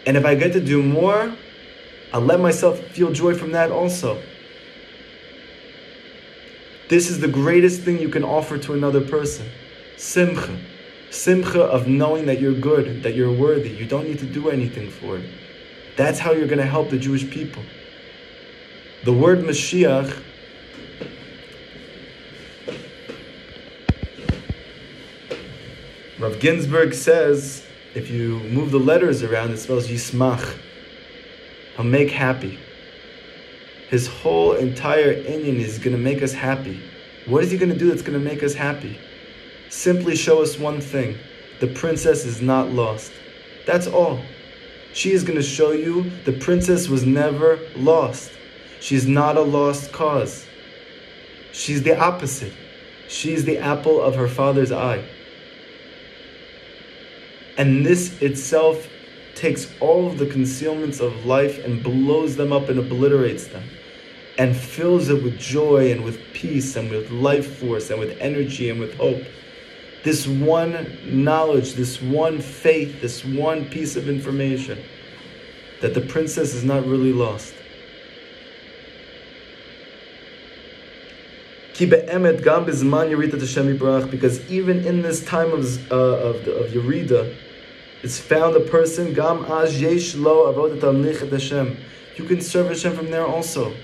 and if I get to do more, I'll let myself feel joy from that also. This is the greatest thing you can offer to another person. Simcha. Simcha of knowing that you're good, that you're worthy. You don't need to do anything for it. That's how you're going to help the Jewish people. The word Mashiach, Rav Ginsburg says, if you move the letters around, it spells Yismach. He'll make happy. His whole entire inyan is going to make us happy. What is he going to do that's going to make us happy? Simply show us one thing. The princess is not lost. That's all. She is going to show you the princess was never lost. She's not a lost cause. She's the opposite. She's the apple of her father's eye. And this itself takes all of the concealments of life and blows them up and obliterates them. And fills it with joy and with peace and with life force and with energy and with hope. This one knowledge, this one faith, this one piece of information, that the princess is not really lost. Because even in this time of Yerida, it's found a person, gam az yesh lo avodat amlichat Hashem. You can serve Hashem from there also.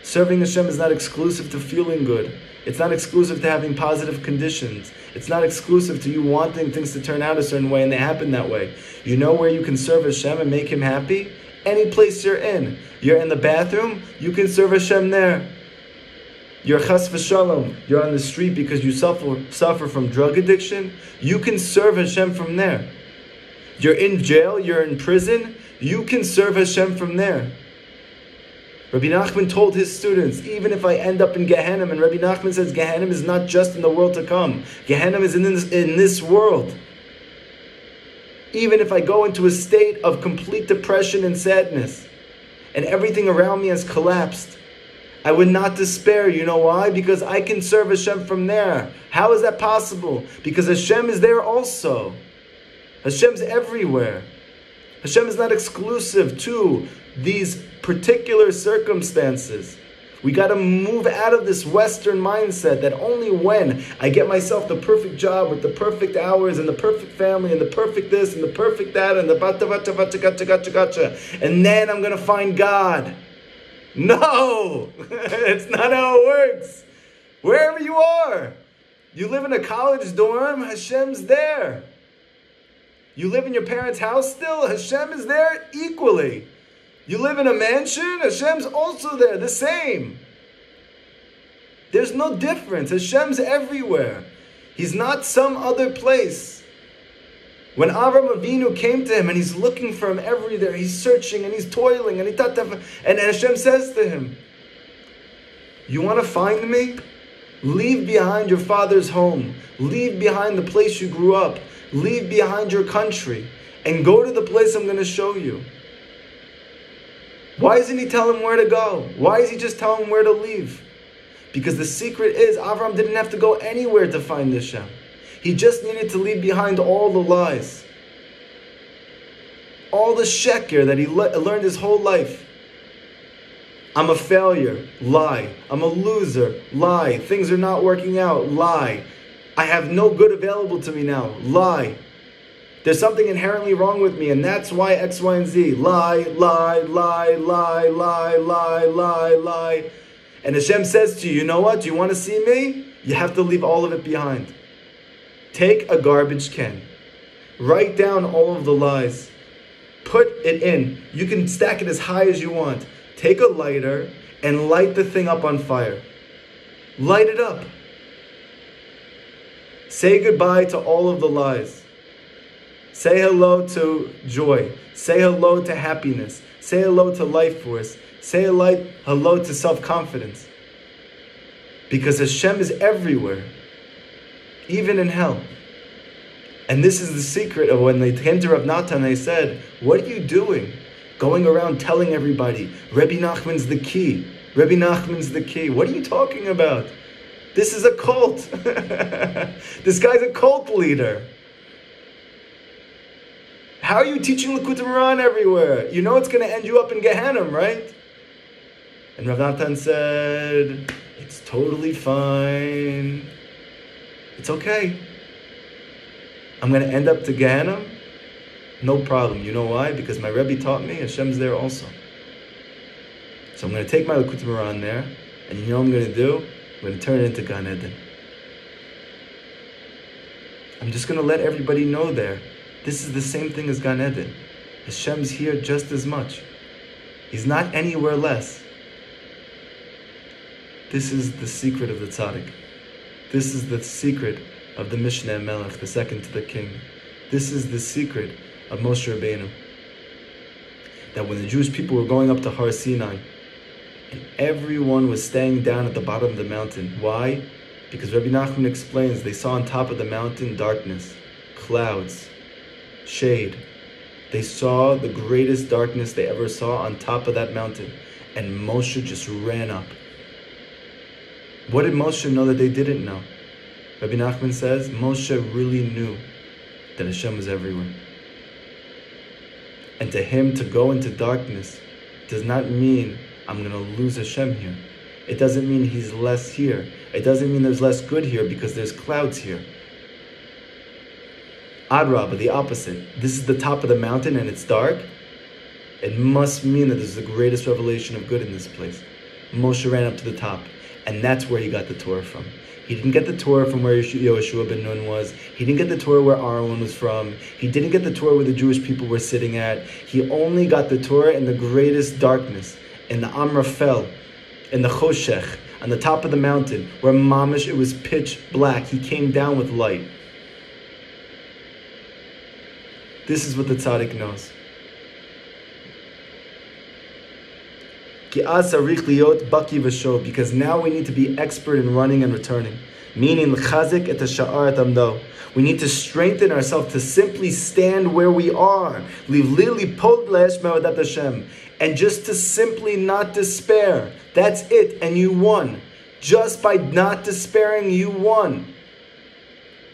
Serving Hashem is not exclusive to feeling good. It's not exclusive to having positive conditions. It's not exclusive to you wanting things to turn out a certain way and they happen that way. You know where you can serve Hashem and make Him happy? Any place you're in. You're in the bathroom, you can serve Hashem there. You're chas v'shalom, you're on the street because you suffer from drug addiction, you can serve Hashem from there. You're in jail, you're in prison, you can serve Hashem from there. Rabbi Nachman told his students, even if I end up in Gehenna, and Rabbi Nachman says Gehenna is not just in the world to come. Gehenna is in this world. Even if I go into a state of complete depression and sadness, and everything around me has collapsed, I would not despair. You know why? Because I can serve Hashem from there. How is that possible? Because Hashem is there also. Hashem's everywhere. Hashem is not exclusive to these particular circumstances. We got to move out of this Western mindset that only when I get myself the perfect job with the perfect hours and the perfect family and the perfect this and the perfect that and the gotcha, and then I'm going to find God. No! It's not how it works. Wherever you are. You live in a college dorm, Hashem's there. You live in your parents' house still, Hashem is there equally. You live in a mansion, Hashem's also there, the same. There's no difference. Hashem's everywhere. He's not some other place. When Avram Avinu came to him and he's looking for him everywhere, he's searching and he's toiling and Hashem says to him, you want to find me? Leave behind your father's home. Leave behind the place you grew up. Leave behind your country and go to the place I'm going to show you. Why doesn't he tell him where to go? Why is he just telling him where to leave? Because the secret is Avram didn't have to go anywhere to find Hashem. He just needed to leave behind all the lies. All the sheker that he learned his whole life. I'm a failure. Lie. I'm a loser. Lie. Things are not working out. Lie. I have no good available to me now. Lie. There's something inherently wrong with me, and that's why X, Y, and Z. Lie, lie, lie, lie, lie, lie, lie, lie. And Hashem says to you, you know what? Do you want to see me? You have to leave all of it behind. Take a garbage can. Write down all of the lies. Put it in. You can stack it as high as you want. Take a lighter and light the thing up on fire. Light it up. Say goodbye to all of the lies. Say hello to joy. Say hello to happiness. Say hello to life force. Say hello to self-confidence. Because Hashem is everywhere. Even in hell. And this is the secret of when they came to Rav Natan, they said, what are you doing? Going around telling everybody, Rabbi Nachman's the key. Rabbi Nachman's the key. What are you talking about? This is a cult. This guy's a cult leader. How are you teaching Likutei Moharan everywhere? You know it's going to end you up in Gehenna, right? And Rav Natan said, it's totally fine. It's okay. I'm going to end up to Gehenna? No problem. You know why? Because my Rebbe taught me Hashem's there also. So I'm going to take my Likutei Moharan there, and you know what I'm going to do? I'm going to turn it into Gan Eden. I'm just going to let everybody know there. This is the same thing as Gan Eden. Hashem's here just as much. He's not anywhere less. This is the secret of the tzaddik. This is the secret of the Mishneh Melech, the second to the king. This is the secret of Moshe Rabbeinu. That when the Jewish people were going up to Har Sinai, and everyone was staying down at the bottom of the mountain. Why? Because Rabbi Nachman explains they saw on top of the mountain darkness, clouds, shade. They saw the greatest darkness they ever saw on top of that mountain. And Moshe just ran up. What did Moshe know that they didn't know? Rabbi Nachman says, Moshe really knew that Hashem was everywhere. And to him to go into darkness does not mean I'm going to lose Hashem here. It doesn't mean he's less here. It doesn't mean there's less good here because there's clouds here. Adrabah, the opposite. This is the top of the mountain and it's dark. It must mean that this is the greatest revelation of good in this place. Moshe ran up to the top, and that's where he got the Torah from. He didn't get the Torah from where Yoshua ben Nun was. He didn't get the Torah where Aaron was from. He didn't get the Torah where the Jewish people were sitting at. He only got the Torah in the greatest darkness, in the Amrafel, in the Choshech, on the top of the mountain, where mamish, it was pitch black. He came down with light. This is what the tzaddik knows. Because now we need to be expert in running and returning. Meaning, we need to strengthen ourselves to simply stand where we are. And just to simply not despair. That's it, and you won. Just by not despairing, you won.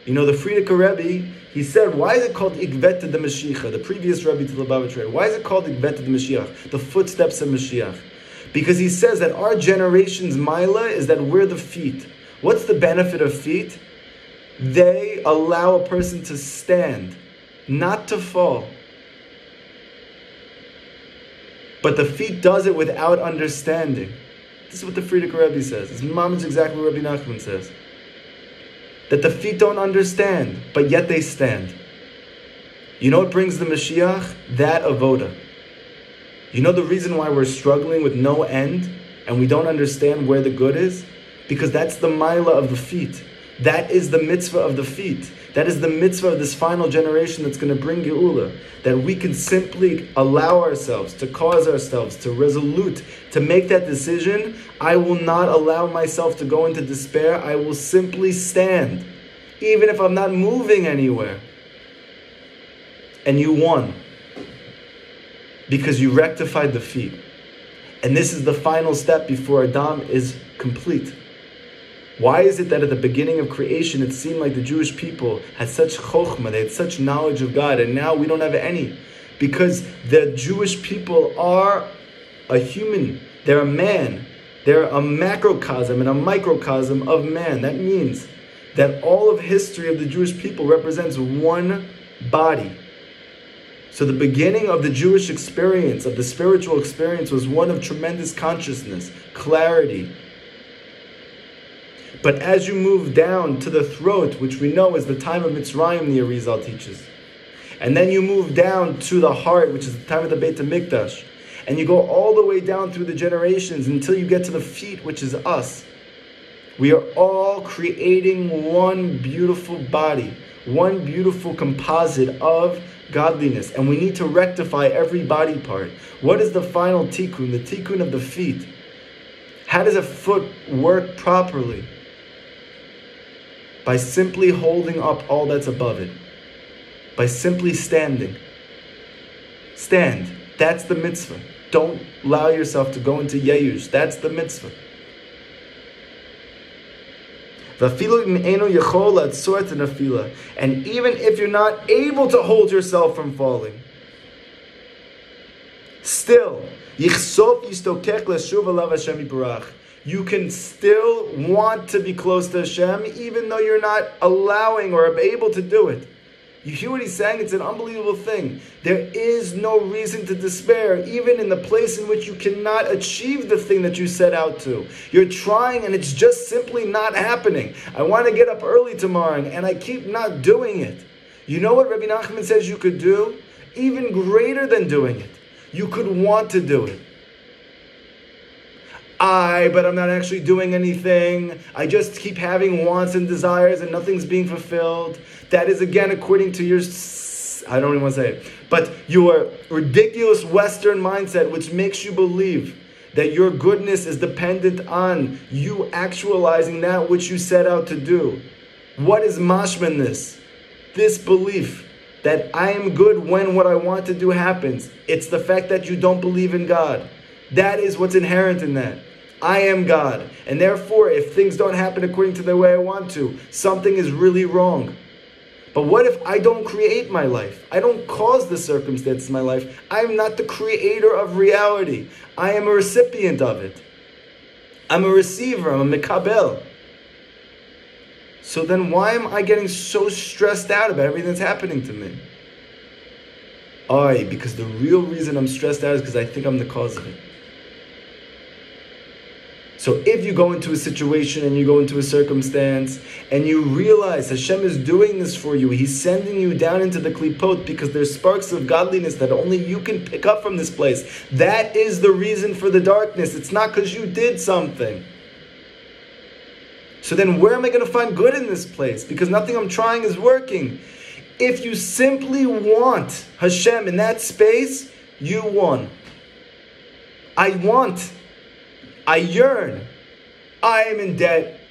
You know, the Frierdiker Rebbe, he said, why is it called Ikveta de Mashiach? The previous Rebbe to the Lubavitcher. Why is it called Ikveta de Mashiach? The footsteps of Mashiach. Because he says that our generation's Maila is that we're the feet. What's the benefit of feet? They allow a person to stand, not to fall. But the feet does it without understanding. This is what the Frierdiker Rebbe says. It's mamish exactly what Rabbi Nachman says. That the feet don't understand, but yet they stand. You know what brings the Mashiach? That avoda. You know the reason why we're struggling with no end and we don't understand where the good is? Because that's the milah of the feet. That is the mitzvah of the feet. That is the mitzvah of this final generation that's going to bring Geula. That we can simply allow ourselves, to cause ourselves, to resolute, to make that decision. I will not allow myself to go into despair. I will simply stand, even if I'm not moving anywhere. And you won. Because you rectified the feet. And this is the final step before Adam is complete. Why is it that at the beginning of creation it seemed like the Jewish people had such chokhmah, they had such knowledge of God, and now we don't have any? Because the Jewish people are a human, they're a man, they're a macrocosm and a microcosm of man. That means that all of history of the Jewish people represents one body. So the beginning of the Jewish experience, of the spiritual experience, was one of tremendous consciousness, clarity. But as you move down to the throat, which we know is the time of Mitzrayim, the Arizal teaches, and then you move down to the heart, which is the time of the Beit HaMikdash, and you go all the way down through the generations until you get to the feet, which is us. We are all creating one beautiful body, one beautiful composite of godliness, and we need to rectify every body part. What is the final tikkun? The tikkun of the feet. How does a foot work properly? By simply holding up all that's above it. By simply standing. Stand. That's the mitzvah. Don't allow yourself to go into yeyush. That's the mitzvah. And even if you're not able to hold yourself from falling, still, you can still want to be close to Hashem, even though you're not allowing or able to do it. You hear what he's saying? It's an unbelievable thing. There is no reason to despair, even in the place in which you cannot achieve the thing that you set out to. You're trying and it's just simply not happening. I want to get up early tomorrow and I keep not doing it. You know what Rabbi Nachman says you could do? Even greater than doing it. You could want to do it. But I'm not actually doing anything. I just keep having wants and desires and nothing's being fulfilled. That is again according to your, I don't even want to say it, but your ridiculous Western mindset, which makes you believe that your goodness is dependent on you actualizing that which you set out to do. What is mashmannis? This belief that I am good when what I want to do happens. It's the fact that you don't believe in God. That is what's inherent in that. I am God. And therefore, if things don't happen according to the way I want to, something is really wrong. But what if I don't create my life? I don't cause the circumstances in my life. I am not the creator of reality. I am a recipient of it. I'm a receiver. I'm a mikabel. So then why am I getting so stressed out about everything that's happening to me? Because the real reason I'm stressed out is because I think I'm the cause of it. So if you go into a situation and you go into a circumstance and you realize Hashem is doing this for you, He's sending you down into the klipot because there's sparks of godliness that only you can pick up from this place. That is the reason for the darkness. It's not because you did something. So then where am I going to find good in this place? Because nothing I'm trying is working. If you simply want Hashem in that space, you won. I want. I yearn. I am in debt.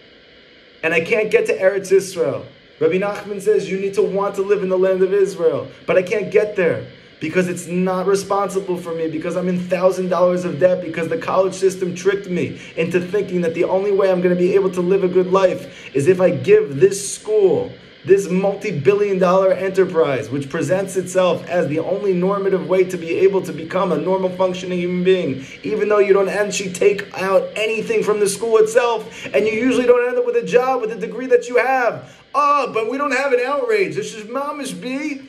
And I can't get to Eretz Yisrael. Rabbi Nachman says you need to want to live in the land of Israel. But I can't get there. Because it's not responsible for me. Because I'm in $1,000 of debt. Because the college system tricked me into thinking that the only way I'm going to be able to live a good life is if I give this school, this multi-billion-dollar enterprise, which presents itself as the only normative way to be able to become a normal functioning human being, even though you don't actually take out anything from the school itself, and you usually don't end up with a job with the degree that you have. But we don't have an outrage. This is mamish be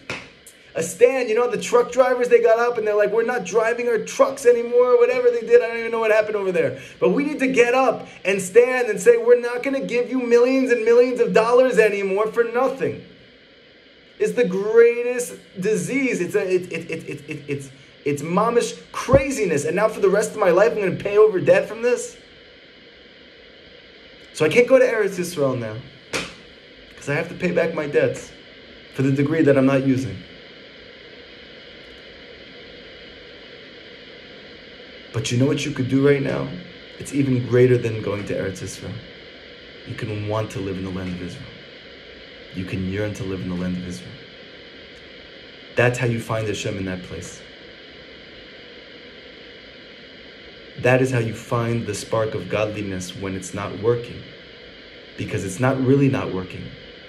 a stand. You know, the truck drivers, they got up and they're like, we're not driving our trucks anymore, whatever they did. I don't even know what happened over there. But we need to get up and stand and say, we're not going to give you millions and millions of dollars anymore for nothing. It's the greatest disease. It's mamish craziness. And now for the rest of my life, I'm going to pay over debt from this. So I can't go to Eretz Yisrael now because I have to pay back my debts for the degree that I'm not using. But you know what you could do right now? It's even greater than going to Eretz Yisrael. You can want to live in the land of Israel. You can yearn to live in the land of Israel. That's how you find Hashem in that place. That is how you find the spark of godliness when it's not working. Because it's not really not working.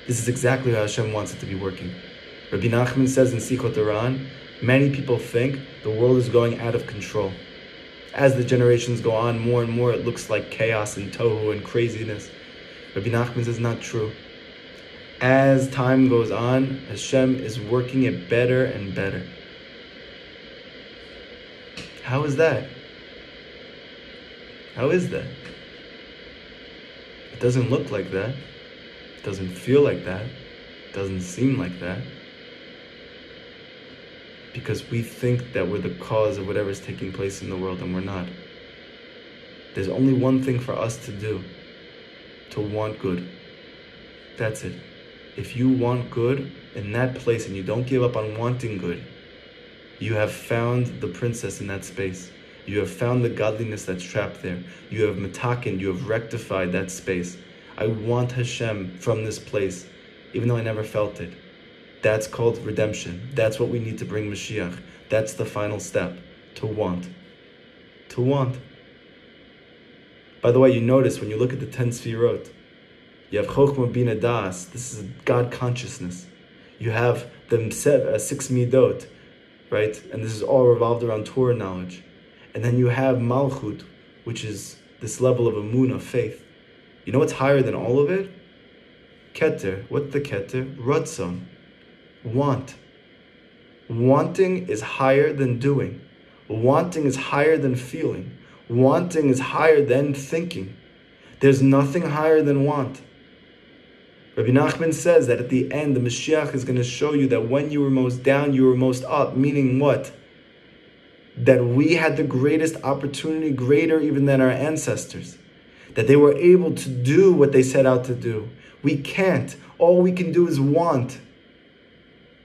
This is exactly how Hashem wants it to be working. Rabbi Nachman says in Sichot Iran, many people think the world is going out of control. As the generations go on, more and more it looks like chaos and tohu and craziness. Rabbi Nachman says not true. As time goes on, Hashem is working it better and better. How is that? How is that? It doesn't look like that. It doesn't feel like that. It doesn't seem like that. Because we think that we're the cause of whatever's taking place in the world, and we're not. There's only one thing for us to do. To want good. That's it. If you want good in that place and you don't give up on wanting good, you have found the princess in that space. You have found the godliness that's trapped there. You have metakened, you have rectified that space. I want Hashem from this place, even though I never felt it. That's called redemption. That's what we need to bring Mashiach. That's the final step. To want. To want. By the way, you notice when you look at the 10 Sfirot, you have Chokhmah Bina Das. This is God consciousness. You have the 6 Midot, right? And this is all revolved around Torah knowledge. And then you have Malchut, which is this level of emunah, faith. You know what's higher than all of it? Keter. What's the Keter? Ratzon. Want. Wanting is higher than doing. Wanting is higher than feeling. Wanting is higher than thinking. There's nothing higher than want. Rabbi Nachman says that at the end, the Mashiach is going to show you that when you were most down, you were most up. Meaning what? That we had the greatest opportunity, greater even than our ancestors. That they were able to do what they set out to do. We can't. All we can do is want.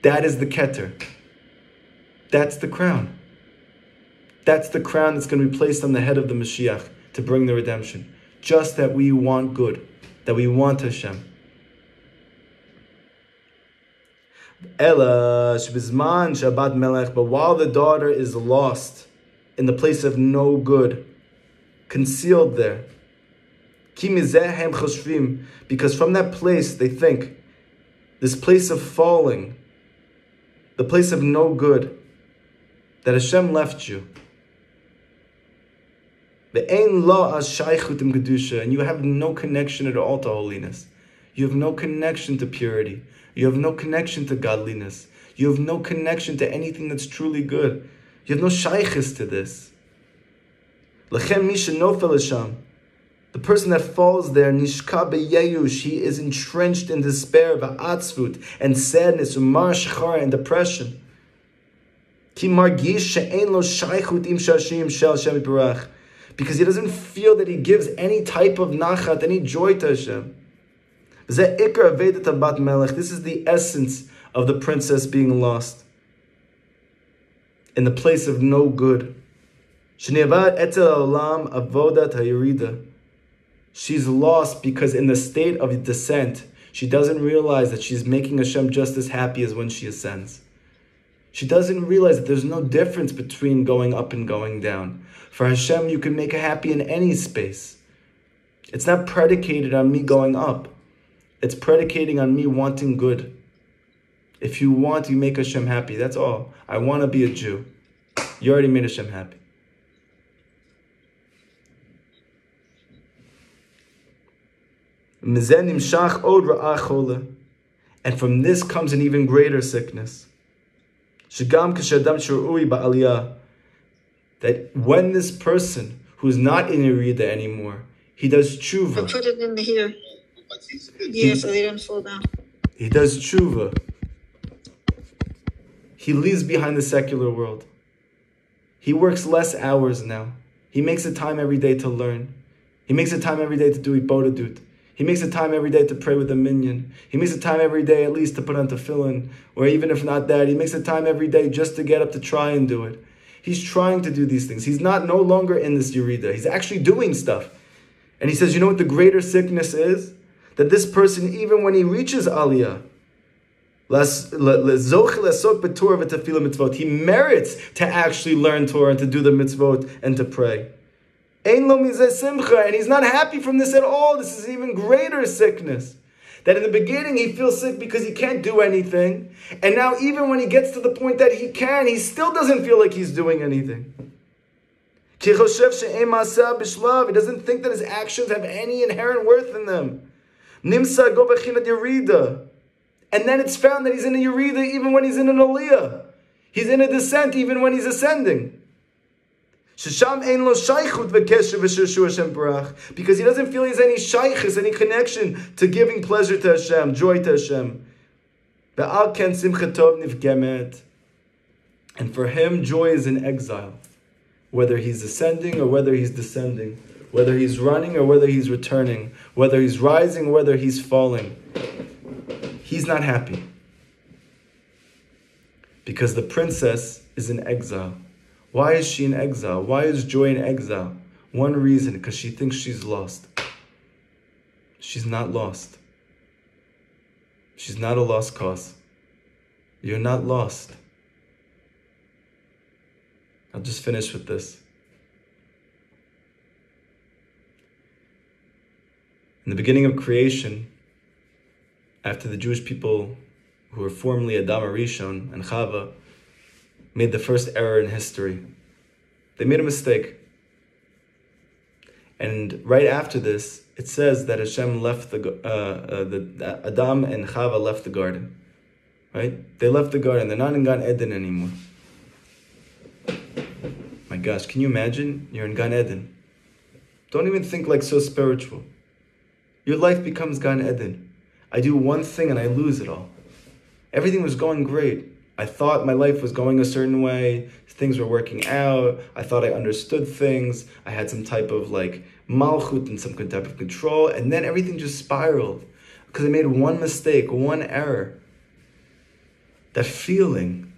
That is the Keter. That's the crown. That's the crown that's going to be placed on the head of the Mashiach to bring the redemption. Just that we want good. That we want Hashem. Ela shbizman Shabbat Melech, but while the daughter is lost in the place of no good, concealed there, ki mizeh hem choshvim, because from that place they think, this place of falling, the place of no good, that Hashem left you. And you have no connection at all to holiness. You have no connection to purity. You have no connection to godliness. You have no connection to anything that's truly good. You have no shaykhis to this. The person that falls there, nishka beyeush, he is entrenched in despair, va'atzvut, and sadness, and depression. Because he doesn't feel that he gives any type of nachat, any joy to Hashem. This is the essence of the princess being lost, in the place of no good. She's lost because in the state of descent, she doesn't realize that she's making Hashem just as happy as when she ascends. She doesn't realize that there's no difference between going up and going down. For Hashem, you can make her happy in any space. It's not predicated on me going up. It's predicating on me wanting good. If you want, you make Hashem happy. That's all. I want to be a Jew. You already made Hashem happy. And from this comes an even greater sickness. That when this person who's not in Yerida anymore, he does tshuva. Put it in here. Yeah, so they don't fall down. He does tshuva. He leaves behind the secular world. He works less hours now. He makes a time every day to learn. He makes a time every day to do ibodadut. He makes a time every day to pray with a minyan. He makes a time every day at least to put on tefillin. Or even if not that, he makes a time every day just to get up to try and do it. He's trying to do these things. He's no longer in this Yerida. He's actually doing stuff. And he says, you know what the greater sickness is? That this person, even when he reaches Aliyah, he merits to actually learn Torah and to do the mitzvot and to pray. And he's not happy from this at all. This is an even greater sickness. That in the beginning he feels sick because he can't do anything. And now even when he gets to the point that he can, he still doesn't feel like he's doing anything. He doesn't think that his actions have any inherent worth in them. And then it's found that he's in a Yerida even when he's in an Aliyah. He's in a descent even when he's ascending. Because he doesn't feel he's any shaykhis, any connection to giving pleasure to Hashem, joy to Hashem. And for him, joy is in exile. Whether he's ascending or whether he's descending. Whether he's running or whether he's returning. Whether he's rising or whether he's falling. He's not happy. Because the princess is in exile. Why is she in exile? Why is joy in exile? One reason, because she thinks she's lost. She's not lost. She's not a lost cause. You're not lost. I'll just finish with this. In the beginning of creation, after the Jewish people who were formerly Adam Arishon and Chava made the first error in history. They made a mistake. And right after this, it says that Hashem left Adam and Chava left the garden. Right? They left the garden. They're not in Gan Eden anymore. My gosh, can you imagine? You're in Gan Eden. Don't even think like so spiritual. Your life becomes Gan Eden. I do one thing and I lose it all. Everything was going great. I thought my life was going a certain way. Things were working out. I thought I understood things. I had some type of like malchut and some type of control. And then everything just spiraled. Because I made one mistake, one error. That feeling.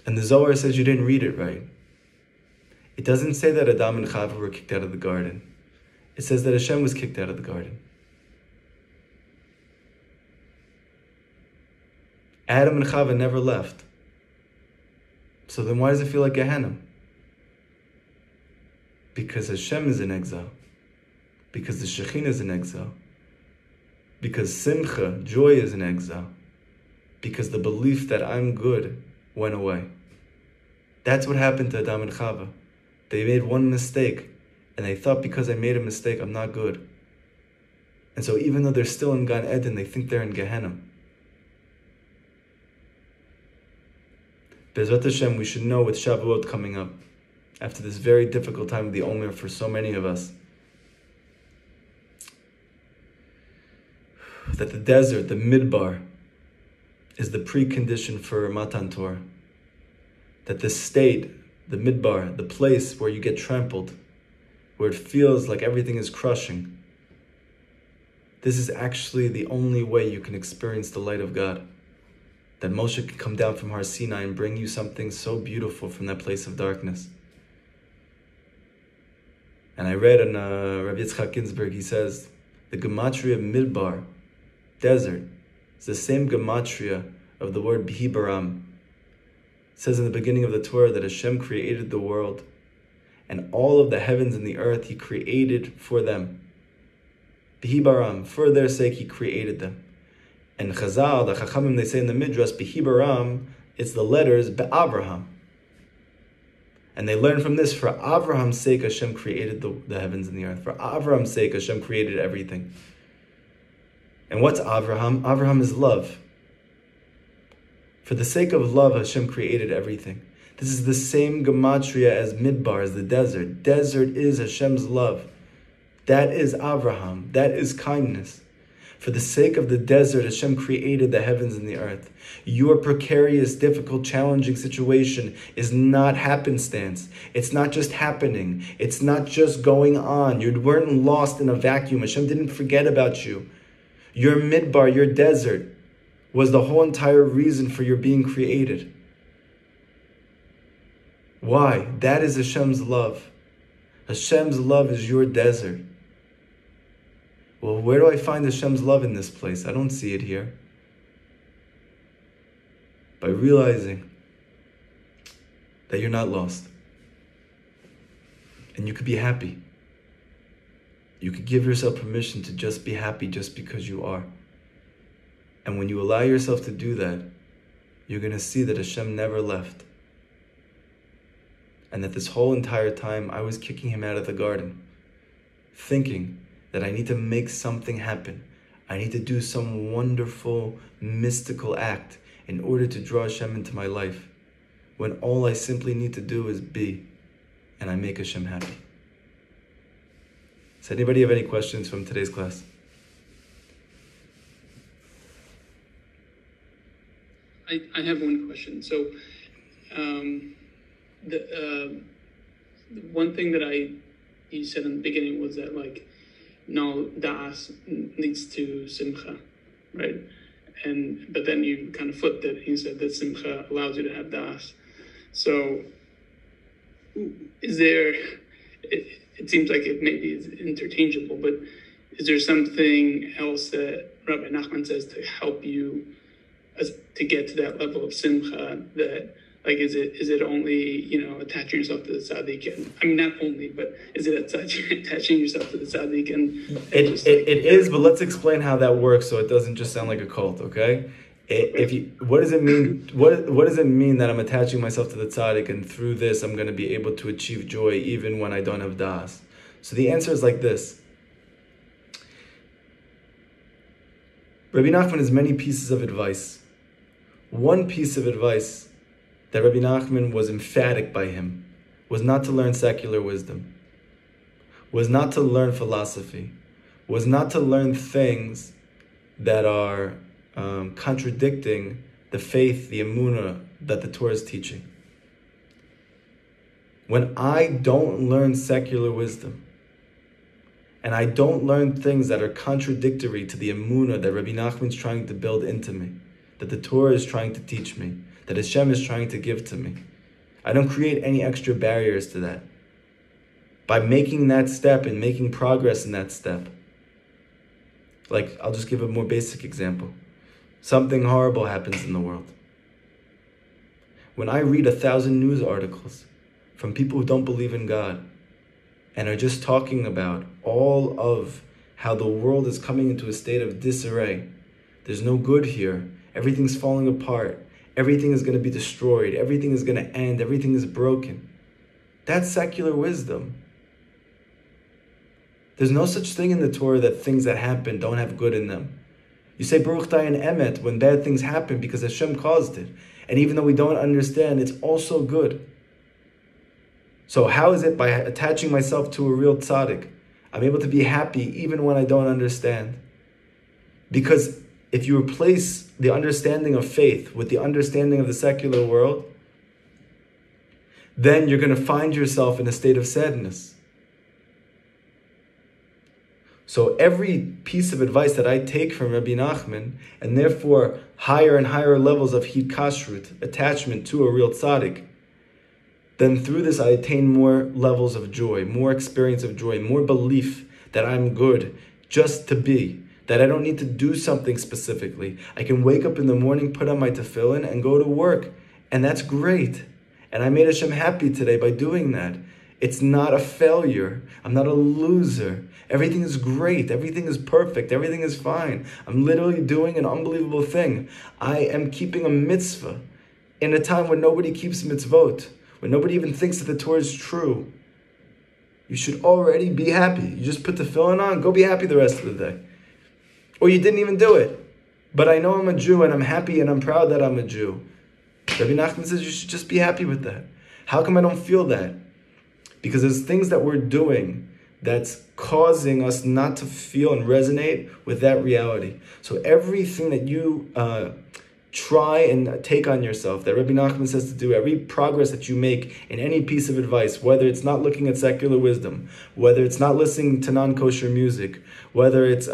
And the Zohar says you didn't read it right. It doesn't say that Adam and Chava were kicked out of the garden. It says that Hashem was kicked out of the garden. Adam and Chava never left. So then why does it feel like Gehenna? Because Hashem is in exile. Because the Shekhinah is in exile. Because Simcha, joy, is in exile. Because the belief that I'm good went away. That's what happened to Adam and Chava. They made one mistake, and they thought because I made a mistake, I'm not good. And so even though they're still in Gan Eden, they think they're in Gehenna. Bezrat Hashem, we should know with Shavuot coming up, after this very difficult time of the Omer for so many of us, that the desert, the midbar, is the precondition for Matan Torah. That the state, the midbar, the place where you get trampled, where it feels like everything is crushing, this is actually the only way you can experience the light of God. That Moshe can come down from Har Sinai and bring you something so beautiful from that place of darkness. And I read in Rabbi Yitzchak Ginsburg, he says, the gematria of midbar, desert, is the same gematria of the word Bihi Baram. It says in the beginning of the Torah that Hashem created the world, and all of the heavens and the earth He created for them. Bihi Baram, for their sake He created them. And Chazal, the Chachamim, they say in the Midrash, Bihi Baram, it's the letters Be'avraham. And they learn from this, for Avraham's sake Hashem created the heavens and the earth. For Avraham's sake Hashem created everything. And what's Avraham? Avraham is love. For the sake of love, Hashem created everything. This is the same gematria as midbar, as the desert. Desert is Hashem's love. That is Avraham. That is kindness. For the sake of the desert, Hashem created the heavens and the earth. Your precarious, difficult, challenging situation is not happenstance. It's not just happening. It's not just going on. You weren't lost in a vacuum. Hashem didn't forget about you. Your midbar, your desert, was the whole entire reason for your being created. Why? That is Hashem's love. Hashem's love is your desert. Well, where do I find Hashem's love in this place? I don't see it here. By realizing that you're not lost. And you could be happy. You could give yourself permission to just be happy just because you are. And when you allow yourself to do that, you're going to see that Hashem never left. And that this whole entire time I was kicking Him out of the garden, thinking that I need to make something happen. I need to do some wonderful, mystical act in order to draw Hashem into my life, when all I simply need to do is be, and I make Hashem happy. Does anybody have any questions from today's class? I have one question. So, the one thing that you said in the beginning was that, like, no, da'as leads to simcha, right? But then you kind of flipped it. You said that simcha allows you to have da'as. So, is there? It seems like it maybe is interchangeable, but is there something else that Rabbi Nachman says to help you to get to that level of simcha? That, like, is it only, attaching yourself to the tzaddik? And I mean, not only, but is it attaching yourself to the tzaddik? And it is, but let's explain how that works so it doesn't just sound like a cult, okay? What does it mean? What does it mean that I'm attaching myself to the tzaddik, and through this I'm going to be able to achieve joy even when I don't have das? So the answer is like this. Rabbi Nachman has many pieces of advice. One piece of advice that Rabbi Nachman was emphatic by him was not to learn secular wisdom, was not to learn philosophy, was not to learn things that are contradicting the faith, the emunah that the Torah is teaching. When I don't learn secular wisdom, and I don't learn things that are contradictory to the emunah that Rabbi Nachman is trying to build into me, that the Torah is trying to teach me, that Hashem is trying to give to me, I don't create any extra barriers to that. By making that step and making progress in that step. Like, I'll just give a more basic example. Something horrible happens in the world. When I read 1,000 news articles from people who don't believe in God and are just talking about all of how the world is coming into a state of disarray, there's no good here, everything's falling apart, everything is going to be destroyed, everything is going to end, everything is broken. That's secular wisdom. There's no such thing in the Torah that things that happen don't have good in them. You say Baruch Dayan Emet when bad things happen because Hashem caused it. And even though we don't understand, it's also good. So how is it by attaching myself to a real tzaddik, I'm able to be happy even when I don't understand? Because if you replace the understanding of faith with the understanding of the secular world, then you're going to find yourself in a state of sadness. So every piece of advice that I take from Rabbi Nachman, and therefore higher and higher levels of hikashrut, attachment to a real tzaddik, then through this I attain more levels of joy, more experience of joy, more belief that I'm good just to be, that I don't need to do something specifically. I can wake up in the morning, put on my tefillin, and go to work, and that's great. And I made Hashem happy today by doing that. It's not a failure. I'm not a loser. Everything is great. Everything is perfect. Everything is fine. I'm literally doing an unbelievable thing. I am keeping a mitzvah in a time when nobody keeps mitzvot, when nobody even thinks that the Torah is true. You should already be happy. You just put the tefillin on, go be happy the rest of the day. Or you didn't even do it. But I know I'm a Jew and I'm happy and I'm proud that I'm a Jew. Rabbi Nachman says you should just be happy with that. How come I don't feel that? Because there's things that we're doing that's causing us not to feel and resonate with that reality. So everything that you try and take on yourself, that Rabbi Nachman says to do, every progress that you make in any piece of advice, whether it's not looking at secular wisdom, whether it's not listening to non-kosher music, whether it's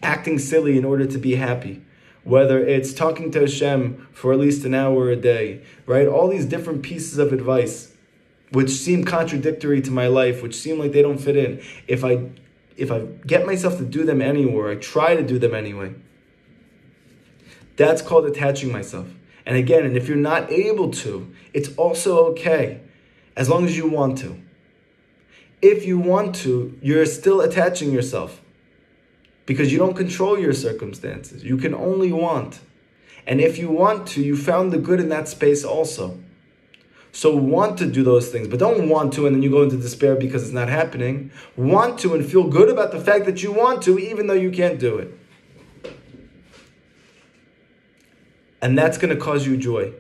acting silly in order to be happy, whether it's talking to Hashem for at least an hour a day, right? All these different pieces of advice, which seem contradictory to my life, which seem like they don't fit in. If I get myself to do them anywhere, I try to do them anyway, that's called attaching myself. And again, and if you're not able to, it's also okay, as long as you want to. If you want to, you're still attaching yourself, because you don't control your circumstances. You can only want. And if you want to, you found the good in that space also. So want to do those things, but don't want to and then you go into despair because it's not happening. Want to and feel good about the fact that you want to, even though you can't do it. And that's going to cause you joy.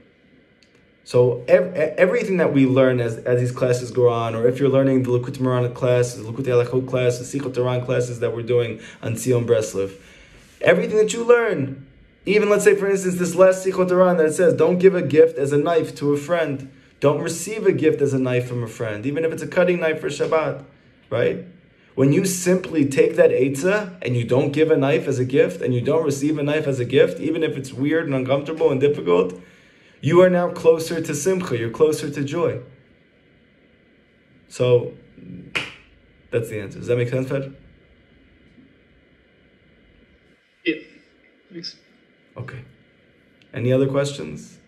So everything that we learn as these classes go on, or if you're learning the Likutei Moharan class, the Likutei Halachot class, the Sichot Torah classes that we're doing on Tzion Breslev, everything that you learn, even let's say for instance this last Sichot Torah that it says, don't give a gift as a knife to a friend. Don't receive a gift as a knife from a friend, even if it's a cutting knife for Shabbat, right? When you simply take that eitzah and you don't give a knife as a gift and you don't receive a knife as a gift, even if it's weird and uncomfortable and difficult, you are now closer to Simcha, you're closer to joy. So, that's the answer. Does that make sense, Fed? Yeah, thanks. Okay. Any other questions?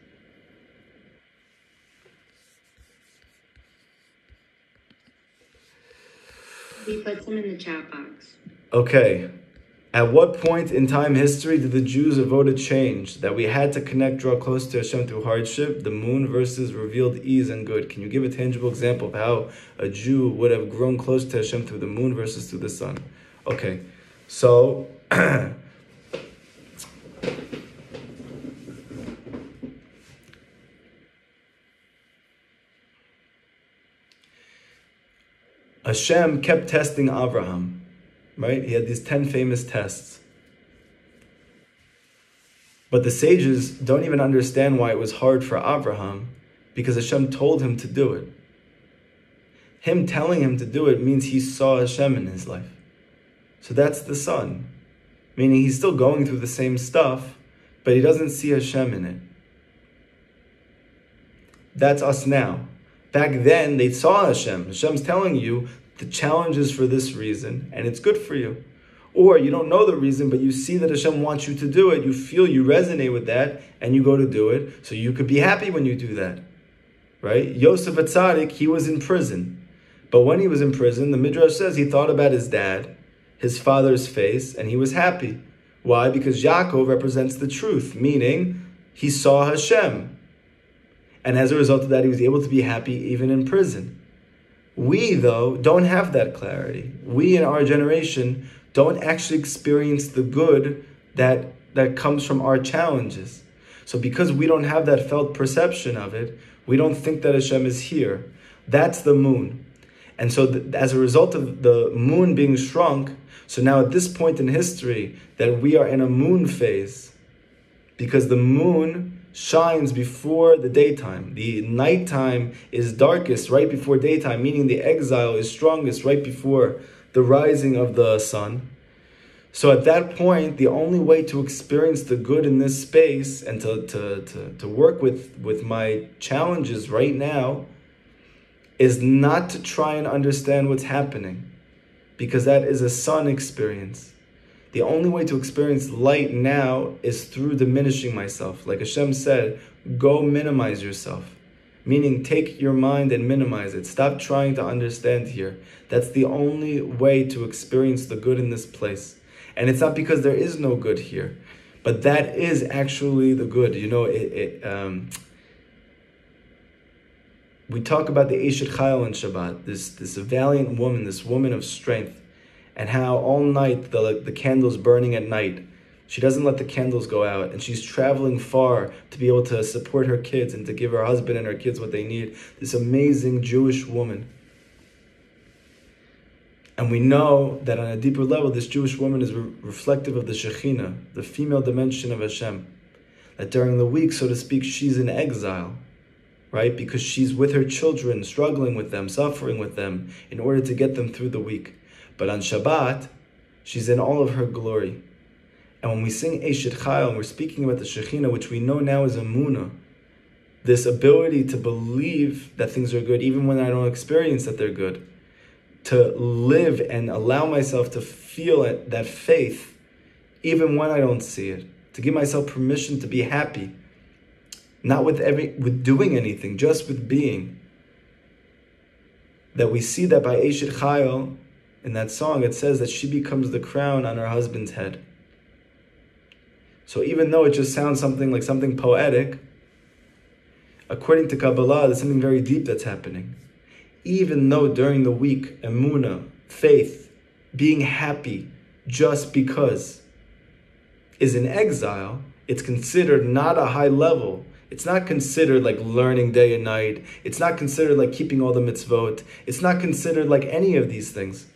We put some in the chat box. Okay. At what point in time history did the Jews of Avoda change? That we had to draw close to Hashem through hardship, the moon versus revealed ease and good. Can you give a tangible example of how a Jew would have grown close to Hashem through the moon versus through the sun? Okay. So, Hashem kept testing Abraham, right? He had these 10 famous tests. But the sages don't even understand why it was hard for Abraham, because Hashem told him to do it. Him telling him to do it means he saw Hashem in his life. So that's the sun. Meaning he's still going through the same stuff, but he doesn't see Hashem in it. That's us now. Back then, they saw Hashem. Hashem's telling you the challenge is for this reason, and it's good for you. Or you don't know the reason, but you see that Hashem wants you to do it. You feel you resonate with that, and you go to do it. So you could be happy when you do that. Right? Yosef HaTzadik, he was in prison. But when he was in prison, the Midrash says he thought about his dad, his father's face, and he was happy. Why? Because Yaakov represents the truth, meaning he saw Hashem. And as a result of that, he was able to be happy even in prison. We, though, don't have that clarity. We in our generation don't actually experience the good that comes from our challenges. So because we don't have that felt perception of it, we don't think that Hashem is here. That's the moon. And so as a result of the moon being shrunk, so now at this point in history that we are in a moon phase, because the moon shines before the daytime. The nighttime is darkest right before daytime, meaning the exile is strongest right before the rising of the sun. So at that point, the only way to experience the good in this space and to work with my challenges right now is not to try and understand what's happening, because that is a sun experience. The only way to experience light now is through diminishing myself. Like Hashem said, go minimize yourself. Meaning take your mind and minimize it. Stop trying to understand here. That's the only way to experience the good in this place. And it's not because there is no good here, but that is actually the good. You know, we talk about the Eshet Chayil in Shabbat, this valiant woman, this woman of strength, and how all night the candles burning at night, she doesn't let the candles go out, and she's traveling far to be able to support her kids and to give her husband and her kids what they need. This amazing Jewish woman. And we know that on a deeper level, this Jewish woman is reflective of the Shekhinah, the female dimension of Hashem. That during the week, so to speak, she's in exile, right? Because she's with her children, struggling with them, suffering with them, in order to get them through the week. But on Shabbat, she's in all of her glory. And when we sing Eshet Chayil, and we're speaking about the Shekhinah, which we know now is Emunah, this ability to believe that things are good, even when I don't experience that they're good, to live and allow myself to feel it, that faith, even when I don't see it, to give myself permission to be happy, not with doing anything, just with being. That we see that by Eshet Chayil, in that song, it says that she becomes the crown on her husband's head. So even though it just sounds something poetic, according to Kabbalah, there's something very deep that's happening. Even though during the week, emunah, faith, being happy just because is in exile, it's considered not a high level. It's not considered like learning day and night. It's not considered like keeping all the mitzvot. It's not considered like any of these things.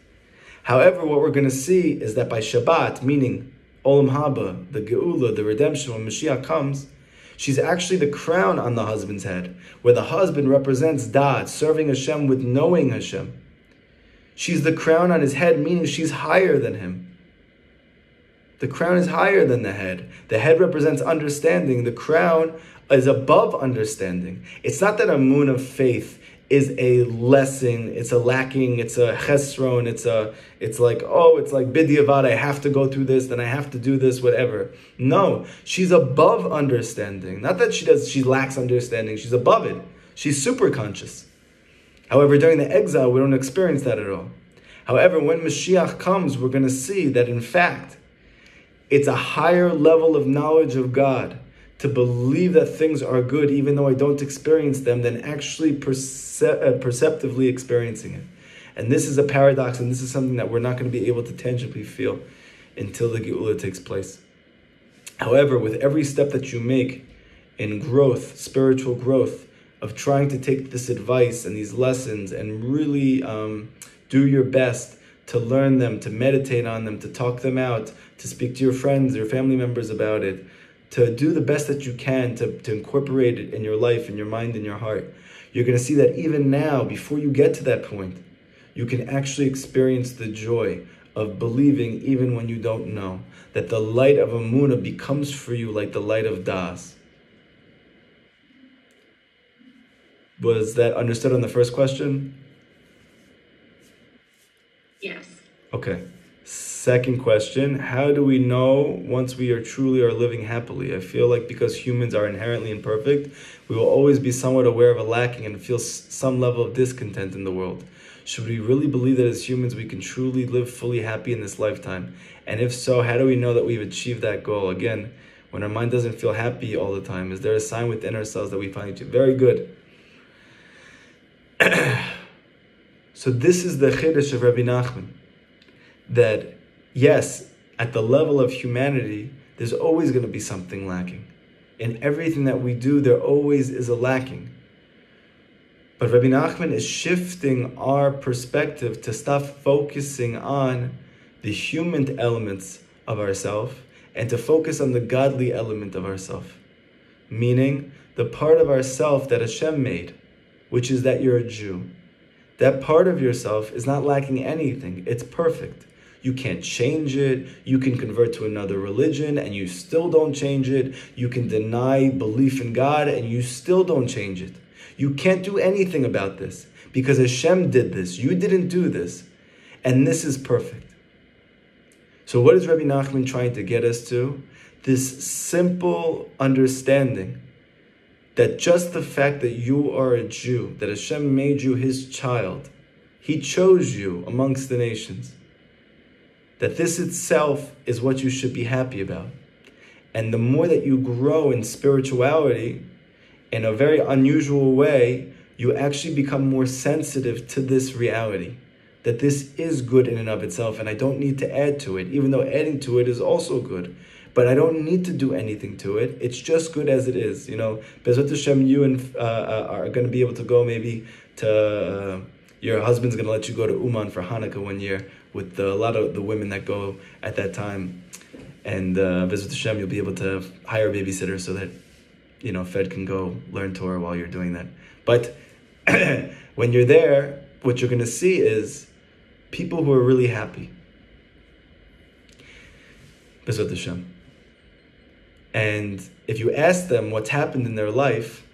However, what we're going to see is that by Shabbat, meaning Olam Haba, the Geula, the redemption, when Mashiach comes, she's actually the crown on the husband's head, where the husband represents Dad, serving Hashem with knowing Hashem. She's the crown on his head, meaning she's higher than him. The crown is higher than the head. The head represents understanding. The crown is above understanding. It's not that a moon of faith is a lesson, it's a lacking, it's a chesron, it's like b'diavad, I have to go through this, then I have to do this, whatever. No, she's above understanding. Not that she lacks understanding, she's above it. She's super conscious. However, during the exile, we don't experience that at all. However, when Mashiach comes, we're going to see that in fact, it's a higher level of knowledge of God to believe that things are good even though I don't experience them than actually perceptively experiencing it. And this is a paradox, and this is something that we're not going to be able to tangibly feel until the Geula takes place. However, with every step that you make in growth, spiritual growth, of trying to take this advice and these lessons and really do your best to learn them, to meditate on them, to talk them out, to speak to your friends, your family members about it, to do the best that you can to incorporate it in your life, in your mind, in your heart, you're going to see that even now, before you get to that point, you can actually experience the joy of believing even when you don't know. That the light of Emunah becomes for you like the light of Das. Was that understood on the first question? Yes. Okay. Second question, how do we know once we are truly living happily? I feel like because humans are inherently imperfect, we will always be somewhat aware of a lacking and feel some level of discontent in the world. Should we really believe that as humans we can truly live fully happy in this lifetime? And if so, how do we know that we've achieved that goal? Again, when our mind doesn't feel happy all the time, is there a sign within ourselves that we find it very good? So this is the chiddush of Rabbi Nachman, that yes, at the level of humanity, there's always going to be something lacking. In everything that we do, there always is a lacking. But Rabbi Nachman is shifting our perspective to stop focusing on the human elements of ourselves and to focus on the godly element of ourselves. Meaning, the part of ourself that Hashem made, which is that you're a Jew. That part of yourself is not lacking anything. It's perfect. You can't change it. You can convert to another religion and you still don't change it. You can deny belief in God and you still don't change it. You can't do anything about this because Hashem did this. You didn't do this. And this is perfect. So what is Rabbi Nachman trying to get us to? This simple understanding that just the fact that you are a Jew, that Hashem made you His child, He chose you amongst the nations, that this itself is what you should be happy about. And the more that you grow in spirituality, in a very unusual way, you actually become more sensitive to this reality, that this is good in and of itself, and I don't need to add to it, even though adding to it is also good. But I don't need to do anything to it. It's just good as it is. You know, Bezrat Hashem, you are going to be able to go maybe to, your husband's going to let you go to Uman for Hanukkah one year with a lot of the women that go at that time. And Bezrat Hashem, you'll be able to hire a babysitter so that, you know, Fed can go learn Torah while you're doing that. But when you're there, what you're going to see is people who are really happy. Bezrat Hashem. And if you ask them what's happened in their life,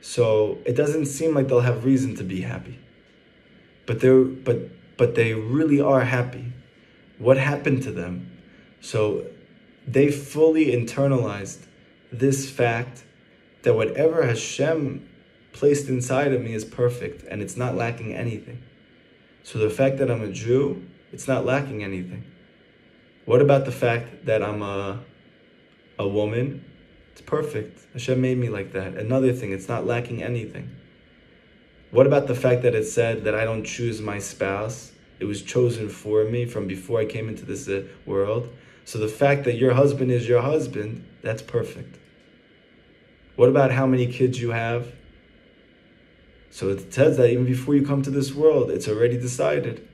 so it doesn't seem like they'll have reason to be happy. But they really are happy. What happened to them? So they fully internalized this fact that whatever Hashem placed inside of me is perfect and it's not lacking anything. So the fact that I'm a Jew, it's not lacking anything. What about the fact that I'm a woman? It's perfect. Hashem made me like that. Another thing, it's not lacking anything. What about the fact that it said that I don't choose my spouse? It was chosen for me from before I came into this world. So the fact that your husband is your husband, that's perfect. What about how many kids you have? So it says that even before you come to this world, it's already decided.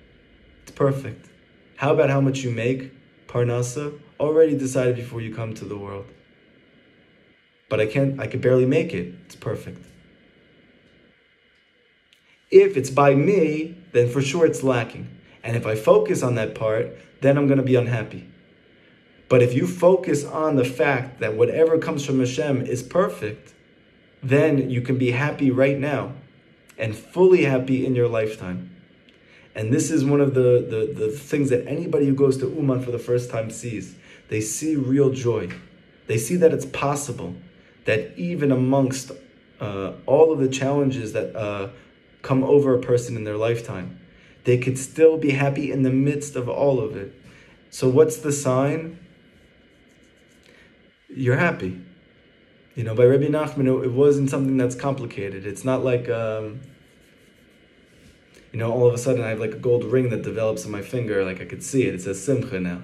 It's perfect. How about how much you make? Parnasa, already decided before you come to the world. But I could barely make it. It's perfect. If it's by me, then for sure it's lacking. And if I focus on that part, then I'm going to be unhappy. But if you focus on the fact that whatever comes from Hashem is perfect, then you can be happy right now and fully happy in your lifetime. And this is one of the things that anybody who goes to Uman for the first time sees. They see real joy. They see that it's possible, that even amongst all of the challenges that come over a person in their lifetime, they could still be happy in the midst of all of it. So what's the sign? You're happy. You know, by Rabbi Nachman, it wasn't something that's complicated. It's not like, you know, all of a sudden I have like a gold ring that develops on my finger, like I could see it. It says Simcha now.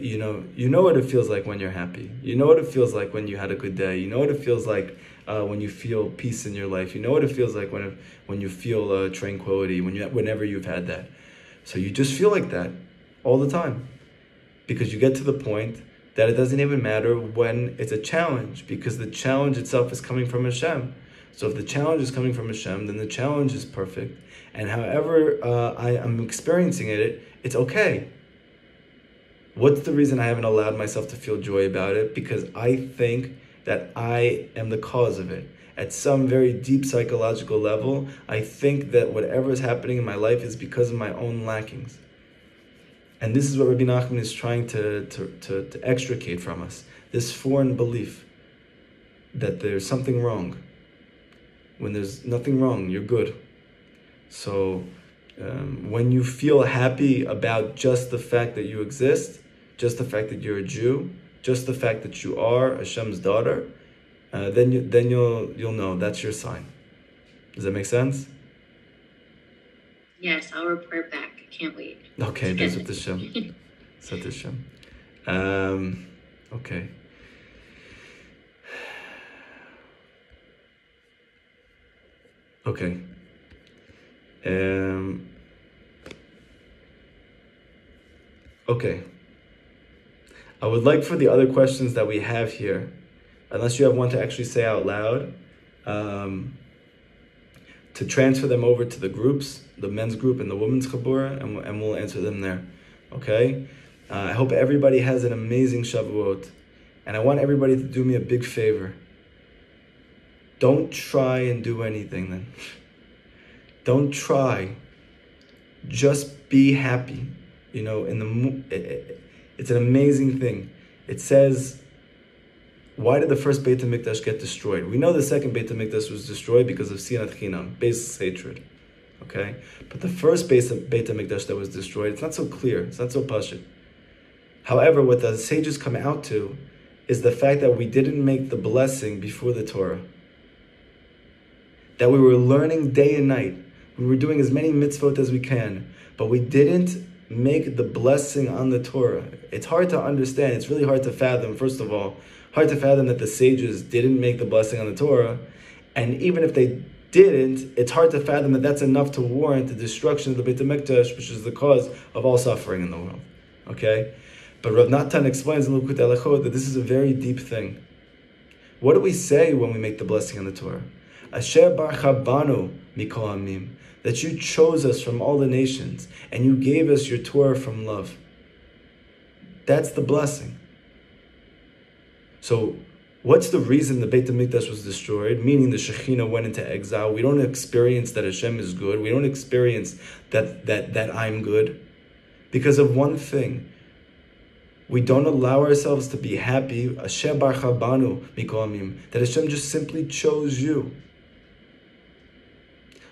You know what it feels like when you're happy. You know what it feels like when you had a good day. You know what it feels like when you feel peace in your life. You know what it feels like when you feel tranquility, whenever you've had that. So you just feel like that all the time. Because you get to the point that it doesn't even matter when it's a challenge, because the challenge itself is coming from Hashem. So if the challenge is coming from Hashem, then the challenge is perfect. And however I am experiencing it, it's okay. What's the reason I haven't allowed myself to feel joy about it? Because I think that I am the cause of it. At some very deep psychological level, I think that whatever is happening in my life is because of my own lackings. And this is what Rabbi Nachman is trying to extricate from us. This foreign belief that there's something wrong. When there's nothing wrong, you're good. So when you feel happy about just the fact that you exist, just the fact that you're a Jew, just the fact that you are Hashem's daughter, then you'll know that's your sign. Does that make sense? Yes, I'll report back. I can't wait. Okay, that's what Hashem. That's what Hashem. Okay. Okay. Okay. I would like for the other questions that we have here, unless you have one to actually say out loud, to transfer them over to the groups, the men's group and the women's chabura, and we'll answer them there. Okay? I hope everybody has an amazing Shavuot. And I want everybody to do me a big favor. Don't try and do anything then. Don't try. Just be happy. You know, it's an amazing thing. It says, why did the first Beit HaMikdash get destroyed? We know the second Beit HaMikdash was destroyed because of Sinat Chinam, baseless hatred. Okay? But the first Beit HaMikdash that was destroyed, it's not so clear. It's not so pashut. However, what the sages come out to is the fact that we didn't make the blessing before the Torah. That we were learning day and night. We were doing as many mitzvot as we can, but we didn't make the blessing on the Torah. It's hard to understand. It's really hard to fathom, first of all. Hard to fathom that the sages didn't make the blessing on the Torah. And even if they didn't, it's hard to fathom that that's enough to warrant the destruction of the Beit HaMikdash, which is the cause of all suffering in the world. Okay? But Rav Natan explains in Likutei Halachot that this is a very deep thing. What do we say when we make the blessing on the Torah? Asher barcha banu mikol hamim, that you chose us from all the nations, and you gave us your Torah from love. That's the blessing. So, what's the reason the Beit HaMikdash was destroyed? Meaning the Shekhinah went into exile. We don't experience that Hashem is good. We don't experience that I'm good. Because of one thing. We don't allow ourselves to be happy, Asher barcha banu mikol hamim, that Hashem just simply chose you.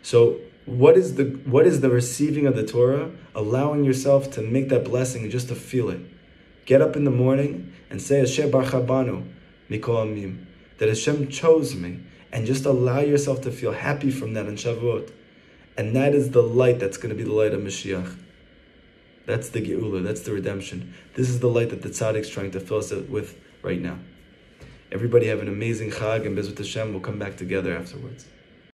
So, what is the receiving of the Torah? Allowing yourself to make that blessing and just to feel it. Get up in the morning and say, Asher barcha banu mikol hamim, that Hashem chose me, and just allow yourself to feel happy from that in Shavuot. And that is the light that's going to be the light of Mashiach. That's the Geula, that's the redemption. This is the light that the Tzaddik's trying to fill us with right now. Everybody have an amazing Chag, and Bezrat Hashem, we'll come back together afterwards.